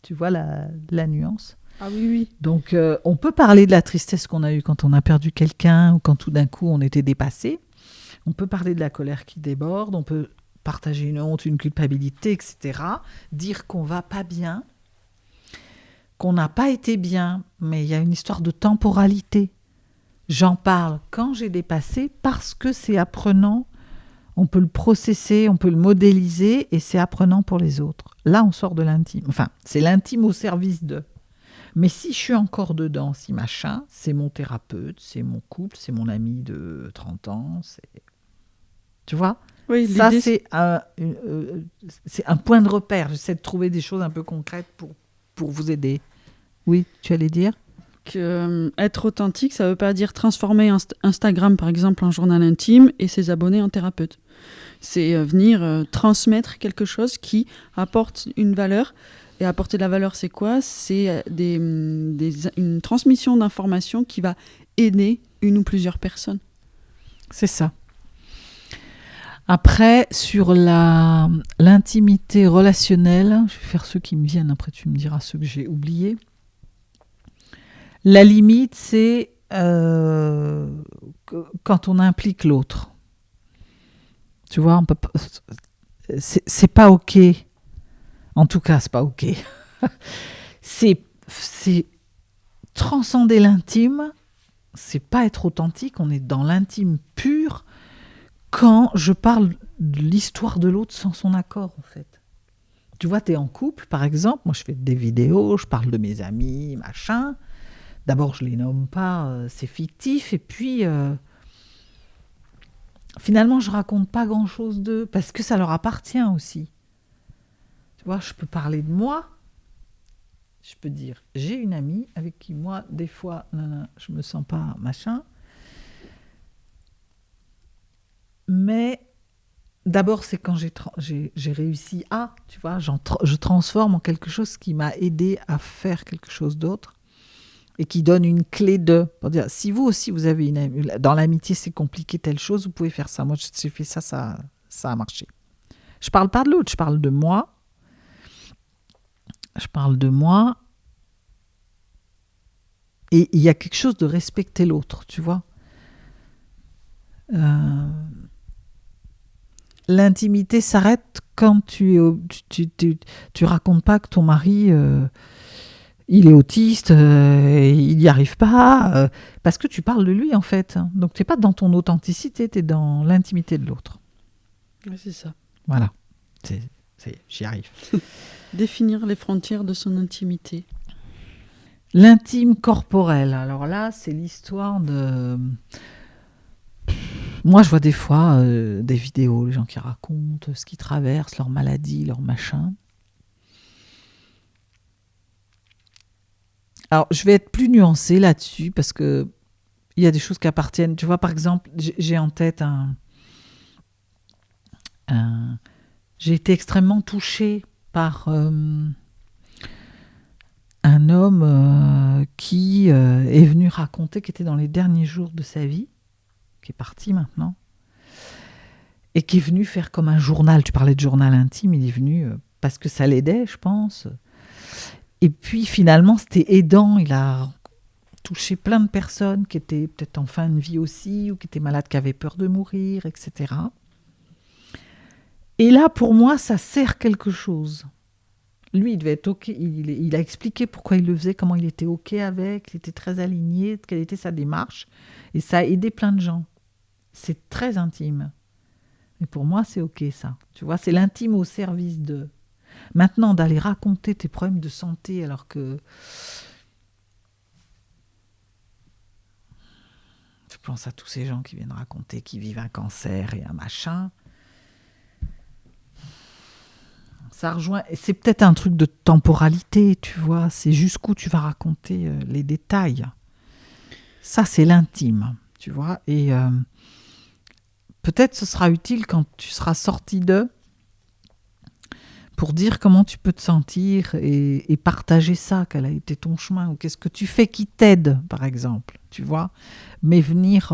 S1: Tu vois la nuance?
S2: Ah oui, oui.
S1: Donc, on peut parler de la tristesse qu'on a eue quand on a perdu quelqu'un ou quand tout d'un coup on était dépassé. On peut parler de la colère qui déborde. On peut partager une honte, une culpabilité, etc. Dire qu'on va pas bien, qu'on n'a pas été bien, mais il y a une histoire de temporalité. J'en parle quand j'ai dépassé parce que c'est apprenant, on peut le processer, on peut le modéliser et c'est apprenant pour les autres. Là, on sort de l'intime. Enfin, c'est l'intime au service de. Mais si je suis encore dedans, si machin, c'est mon thérapeute, c'est mon couple, c'est mon ami de 30 ans, c'est... Tu vois?
S2: Oui,
S1: ça, c'est un point de repère. J'essaie de trouver des choses un peu concrètes pour vous aider. Oui, tu allais dire?
S2: Être authentique, ça ne veut pas dire transformer Instagram, par exemple, en journal intime et ses abonnés en thérapeute. C'est venir transmettre quelque chose qui apporte une valeur. Et apporter de la valeur, c'est quoi? C'est une transmission d'informations qui va aider une ou plusieurs personnes.
S1: C'est ça. Après, sur l'intimité relationnelle, je vais faire ceux qui me viennent, après tu me diras ceux que j'ai oubliés. La limite, c'est quand on implique l'autre. Tu vois, on peut pas, c'est pas OK. En tout cas, c'est pas OK. c'est transcender l'intime, c'est pas être authentique, on est dans l'intime pur quand je parle de l'histoire de l'autre sans son accord, en fait. Tu vois, tu es en couple, par exemple, moi je fais des vidéos, je parle de mes amis, machin. D'abord, je les nomme pas, c'est fictif, et puis finalement, je raconte pas grand-chose d'eux, parce que ça leur appartient aussi. Tu vois, je peux parler de moi, je peux dire, j'ai une amie avec qui moi, des fois, je me sens pas machin, mais D'abord, c'est quand j'ai réussi à, tu vois, je transforme en quelque chose qui m'a aidé à faire quelque chose d'autre et qui donne une clé de, pour dire, si vous aussi, vous avez dans l'amitié, c'est compliqué telle chose, vous pouvez faire ça. Moi, j'ai fait ça, ça a marché. Je parle pas de l'autre, je parle de moi. Je parle de moi. Et il y a quelque chose de respecter l'autre, tu vois. L'intimité s'arrête quand tu racontes pas que ton mari il est autiste, il n'y arrive pas, parce que tu parles de lui en fait. Donc tu n'es pas dans ton authenticité, tu es dans l'intimité de l'autre.
S2: Oui, c'est ça.
S1: Voilà, j'y arrive.
S2: Définir les frontières de son intimité.
S1: L'intime corporel, alors là c'est l'histoire de... Moi, je vois des fois des vidéos, les gens qui racontent ce qu'ils traversent, leur maladie, leur machin. Alors, je vais être plus nuancée là-dessus parce que il y a des choses qui appartiennent. Tu vois, par exemple, j'ai en tête j'ai été extrêmement touchée par un homme qui est venu raconter, qui était dans les derniers jours de sa vie, qui est parti maintenant, et qui est venu faire comme un journal. Tu parlais de journal intime, il est venu parce que ça l'aidait, je pense. Et puis finalement, c'était aidant. Il a touché plein de personnes qui étaient peut-être en fin de vie aussi, ou qui étaient malades, qui avaient peur de mourir, etc. Et là, pour moi, ça sert quelque chose. Lui, il devait être OK. Il a expliqué pourquoi il le faisait, comment il était OK avec, il était très aligné, quelle était sa démarche. Et ça a aidé plein de gens. C'est très intime. Et pour moi, c'est OK, ça. Tu vois, c'est l'intime au service de... Maintenant, d'aller raconter tes problèmes de santé alors que... Je pense à tous ces gens qui viennent raconter qu'ils vivent un cancer et un machin. Ça rejoint... C'est peut-être un truc de temporalité, tu vois. C'est jusqu'où tu vas raconter les détails. Ça, c'est l'intime, tu vois. Et peut-être ce sera utile quand tu seras sorti d'eux pour dire comment tu peux te sentir et partager ça, quel a été ton chemin, ou qu'est-ce que tu fais qui t'aide, par exemple, tu vois. Mais venir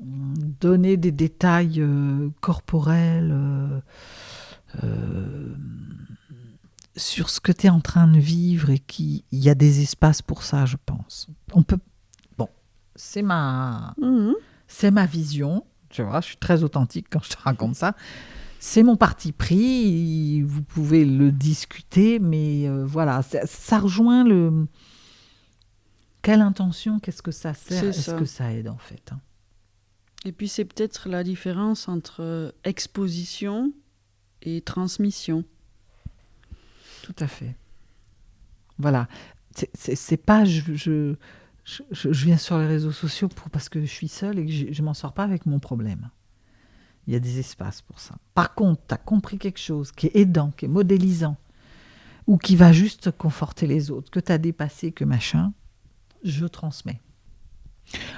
S1: donner des détails corporels sur ce que tu es en train de vivre et qu'il y a des espaces pour ça, je pense. On peut... Bon, c'est ma vision, tu vois, je suis très authentique quand je te raconte ça. C'est mon parti pris, vous pouvez le discuter, mais voilà, ça rejoint le... Quelle intention, qu'est-ce que ça sert, est-ce que ça aide en fait, hein.
S2: Et puis c'est peut-être la différence entre exposition et transmission.
S1: Tout à fait. Voilà. C'est pas... Je viens sur les réseaux sociaux parce que je suis seule et que je m'en sors pas avec mon problème. Il y a des espaces pour ça. Par contre, tu as compris quelque chose qui est aidant, qui est modélisant, ou qui va juste conforter les autres, que tu as dépassé, que machin, je transmets.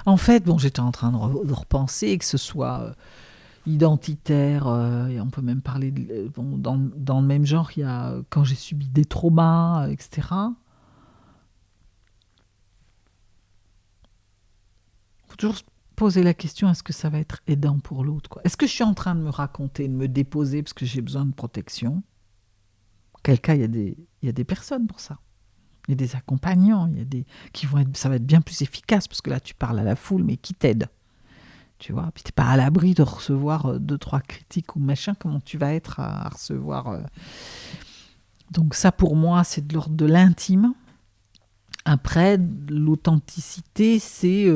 S1: En fait, bon, j'étais en train de repenser, que ce soit identitaire, et on peut même parler, dans le même genre, il y a quand j'ai subi des traumas, etc. Il faut toujours poser la question, est-ce que ça va être aidant pour l'autre, quoi. Est-ce que je suis en train de me raconter, de me déposer parce que j'ai besoin de protection? Quel cas, il y a des personnes pour ça. Il y a des accompagnants, il y a des qui vont être, ça va être bien plus efficace parce que là tu parles à la foule, mais qui t'aide, tu vois. Puis t'es pas à l'abri de recevoir 2-3 critiques ou machin. Comment tu vas être à recevoir Donc ça, pour moi, c'est de l'ordre de l'intime. Après, l'authenticité, c'est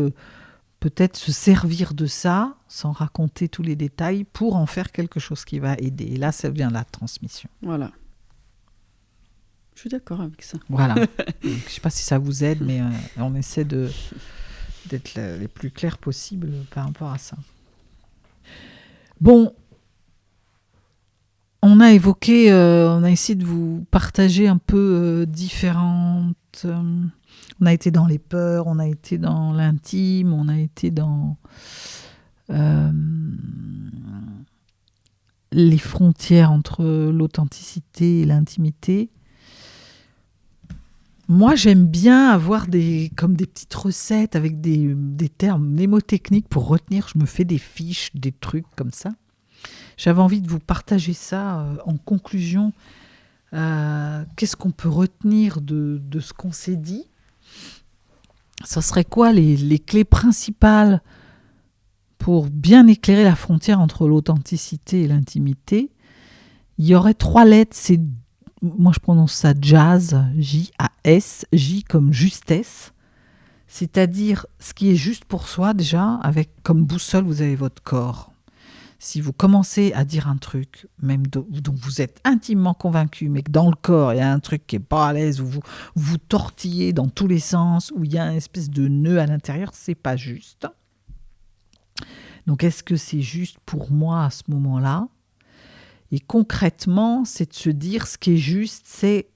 S1: peut-être se servir de ça, sans raconter tous les détails, pour en faire quelque chose qui va aider. Et là, ça vient de la transmission.
S2: Voilà. Je suis d'accord avec ça.
S1: Voilà. Donc, je ne sais pas si ça vous aide, mais on essaie d'être les plus clairs possibles par rapport à ça. Bon, on a évoqué, on a essayé de vous partager un peu différentes... on a été dans les peurs, on a été dans l'intime, on a été dans les frontières entre l'authenticité et l'intimité. Moi, j'aime bien avoir comme des petites recettes avec des termes mnémotechniques pour retenir. Je me fais des fiches, des trucs comme ça. J'avais envie de vous partager ça en conclusion. Qu'est-ce qu'on peut retenir de ce qu'on s'est dit ? Ce serait quoi les clés principales pour bien éclairer la frontière entre l'authenticité et l'intimité ? Il y aurait 3 lettres, moi je prononce ça jazz, J-A-S, J comme justesse, c'est-à-dire ce qui est juste pour soi déjà, avec comme boussole vous avez votre corps. Si vous commencez à dire un truc, même dont vous êtes intimement convaincu, mais que dans le corps il y a un truc qui n'est pas à l'aise, où vous tortillez dans tous les sens, où il y a une espèce de nœud à l'intérieur, c'est pas juste. Donc est-ce que c'est juste pour moi à ce moment-là ? Et concrètement, c'est de se dire ce qui est juste, c'est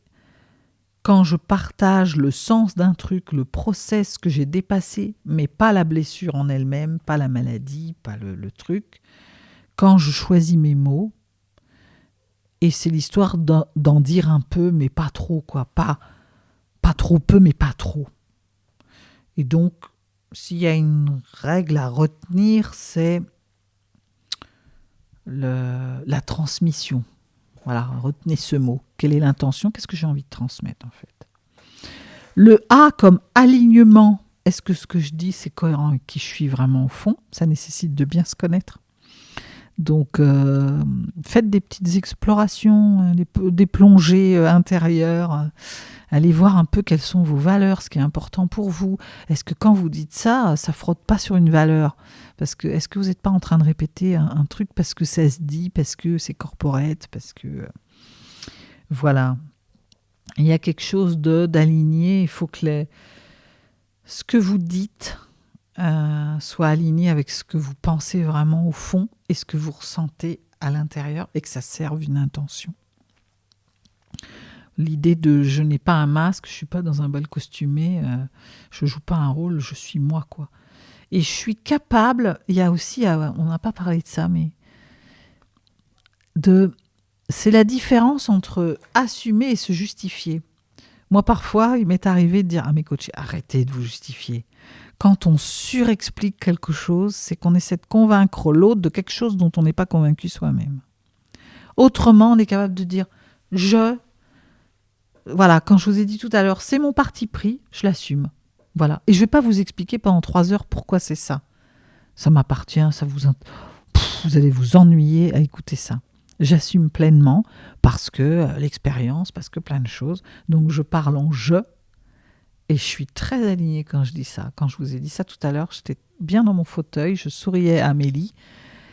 S1: quand je partage le sens d'un truc, le process que j'ai dépassé, mais pas la blessure en elle-même, pas la maladie, pas le truc. Quand je choisis mes mots, et c'est l'histoire d'en dire un peu, mais pas trop, quoi. Pas trop peu, mais pas trop. Et donc, s'il y a une règle à retenir, c'est la transmission. Voilà, retenez ce mot. Quelle est l'intention ? Qu'est-ce que j'ai envie de transmettre, en fait ? Le A comme alignement. Est-ce que ce que je dis, c'est cohérent avec qui je suis vraiment au fond ? Ça nécessite de bien se connaître. Donc, faites des petites explorations, des plongées intérieures. Allez voir un peu quelles sont vos valeurs, ce qui est important pour vous. Est-ce que quand vous dites ça, ça frotte pas sur une valeur ? Parce que est-ce que vous n'êtes pas en train de répéter un truc parce que ça se dit, parce que c'est corporate, parce que voilà. Il y a quelque chose d'aligné. Il faut que ce que vous dites soit aligné avec ce que vous pensez vraiment au fond et ce que vous ressentez à l'intérieur et que ça serve une intention. L'idée de je n'ai pas un masque, je suis pas dans un bal costumé, je joue pas un rôle, je suis moi, quoi. Et je suis capable, il y a aussi, on n'a pas parlé de ça, mais c'est la différence entre assumer et se justifier. Moi, parfois, il m'est arrivé de dire à mes coachs, arrêtez de vous justifier. Quand on surexplique quelque chose, c'est qu'on essaie de convaincre l'autre de quelque chose dont on n'est pas convaincu soi-même. Autrement, on est capable de dire, voilà, quand je vous ai dit tout à l'heure, c'est mon parti pris, je l'assume. Voilà. Et je ne vais pas vous expliquer pendant 3 heures pourquoi c'est ça. Ça m'appartient, vous allez vous ennuyer à écouter ça. J'assume pleinement parce que l'expérience, parce que plein de choses. Donc je parle en je. Et je suis très alignée quand je dis ça. Quand je vous ai dit ça tout à l'heure, j'étais bien dans mon fauteuil, je souriais à Amélie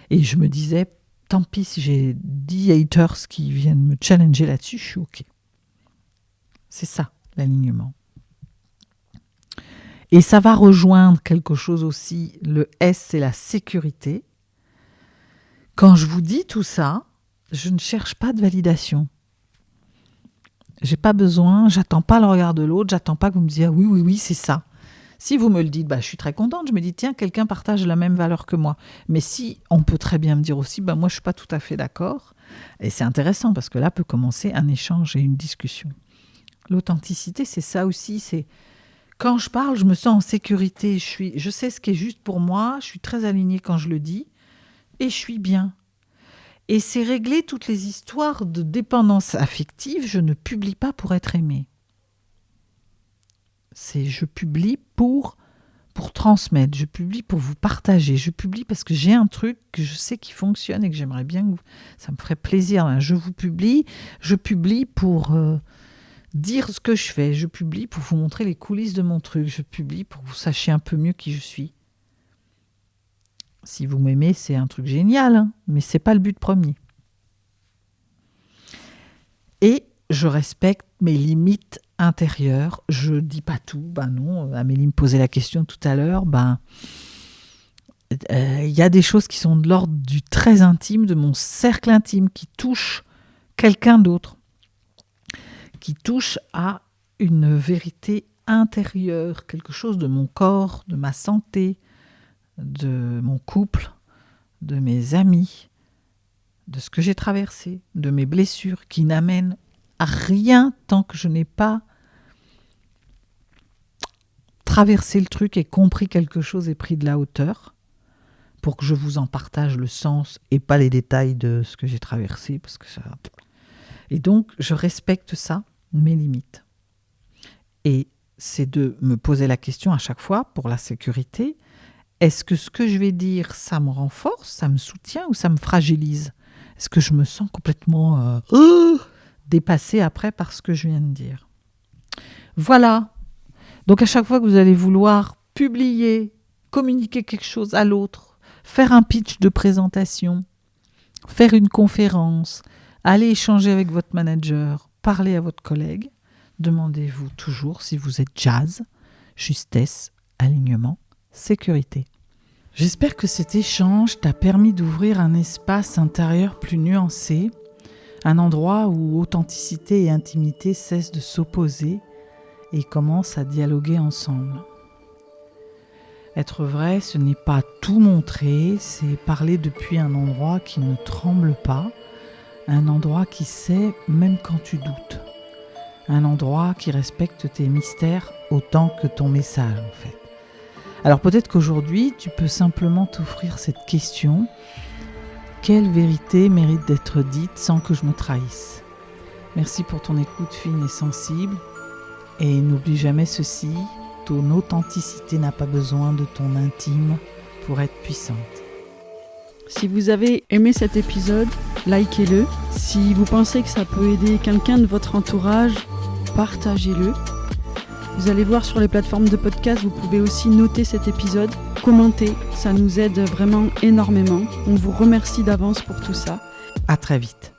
S1: et je me disais, tant pis si j'ai 10 haters qui viennent me challenger là-dessus, je suis OK. C'est ça, l'alignement. Et ça va rejoindre quelque chose aussi, le S, c'est la sécurité. Quand je vous dis tout ça, je ne cherche pas de validation. J'ai pas besoin, j'attends pas le regard de l'autre, j'attends pas que vous me disiez oui, c'est ça. Si vous me le dites, je suis très contente, je me dis tiens, quelqu'un partage la même valeur que moi. Mais si on peut très bien me dire aussi, moi je suis pas tout à fait d'accord. Et c'est intéressant parce que là peut commencer un échange et une discussion. L'authenticité, c'est ça aussi, c'est quand je parle, je me sens en sécurité, je sais ce qui est juste pour moi, je suis très alignée quand je le dis et je suis bien. Et c'est régler toutes les histoires de dépendance affective. Je ne publie pas pour être aimée. Je publie pour transmettre. Je publie pour vous partager. Je publie parce que j'ai un truc que je sais qui fonctionne et que j'aimerais bien que ça me ferait plaisir. Je vous publie. Je publie pour dire ce que je fais. Je publie pour vous montrer les coulisses de mon truc. Je publie pour que vous sachiez un peu mieux qui je suis. Si vous m'aimez, c'est un truc génial, mais c'est pas le but premier. Et je respecte mes limites intérieures. Je dis pas tout. Non, Amélie me posait la question tout à l'heure. Y a des choses qui sont de l'ordre du très intime, de mon cercle intime, qui touchent quelqu'un d'autre, qui touchent à une vérité intérieure, quelque chose de mon corps, de ma santé, de mon couple, de mes amis, de ce que j'ai traversé, de mes blessures, qui n'amènent à rien tant que je n'ai pas traversé le truc et compris quelque chose et pris de la hauteur, pour que je vous en partage le sens et pas les détails de ce que j'ai traversé. Parce que ça... Et donc, je respecte ça, mes limites. Et c'est de me poser la question à chaque fois, pour la sécurité, est-ce que ce que je vais dire, ça me renforce, ça me soutient ou ça me fragilise ? Est-ce que je me sens complètement dépassée après par ce que je viens de dire ? Voilà. Donc à chaque fois que vous allez vouloir publier, communiquer quelque chose à l'autre, faire un pitch de présentation, faire une conférence, aller échanger avec votre manager, parler à votre collègue, demandez-vous toujours si vous êtes jazz, justesse, alignement, sécurité. J'espère que cet échange t'a permis d'ouvrir un espace intérieur plus nuancé, un endroit où authenticité et intimité cessent de s'opposer et commencent à dialoguer ensemble. Être vrai, ce n'est pas tout montrer, c'est parler depuis un endroit qui ne tremble pas, un endroit qui sait même quand tu doutes, un endroit qui respecte tes mystères autant que ton message en fait. Alors peut-être qu'aujourd'hui, tu peux simplement t'offrir cette question. Quelle vérité mérite d'être dite sans que je me trahisse ? Merci pour ton écoute fine et sensible. Et n'oublie jamais ceci, ton authenticité n'a pas besoin de ton intime pour être puissante.
S2: Si vous avez aimé cet épisode, likez-le. Si vous pensez que ça peut aider quelqu'un de votre entourage, partagez-le. Vous allez voir sur les plateformes de podcast, vous pouvez aussi noter cet épisode, commenter, ça nous aide vraiment énormément. On vous remercie d'avance pour tout ça.
S1: À très vite.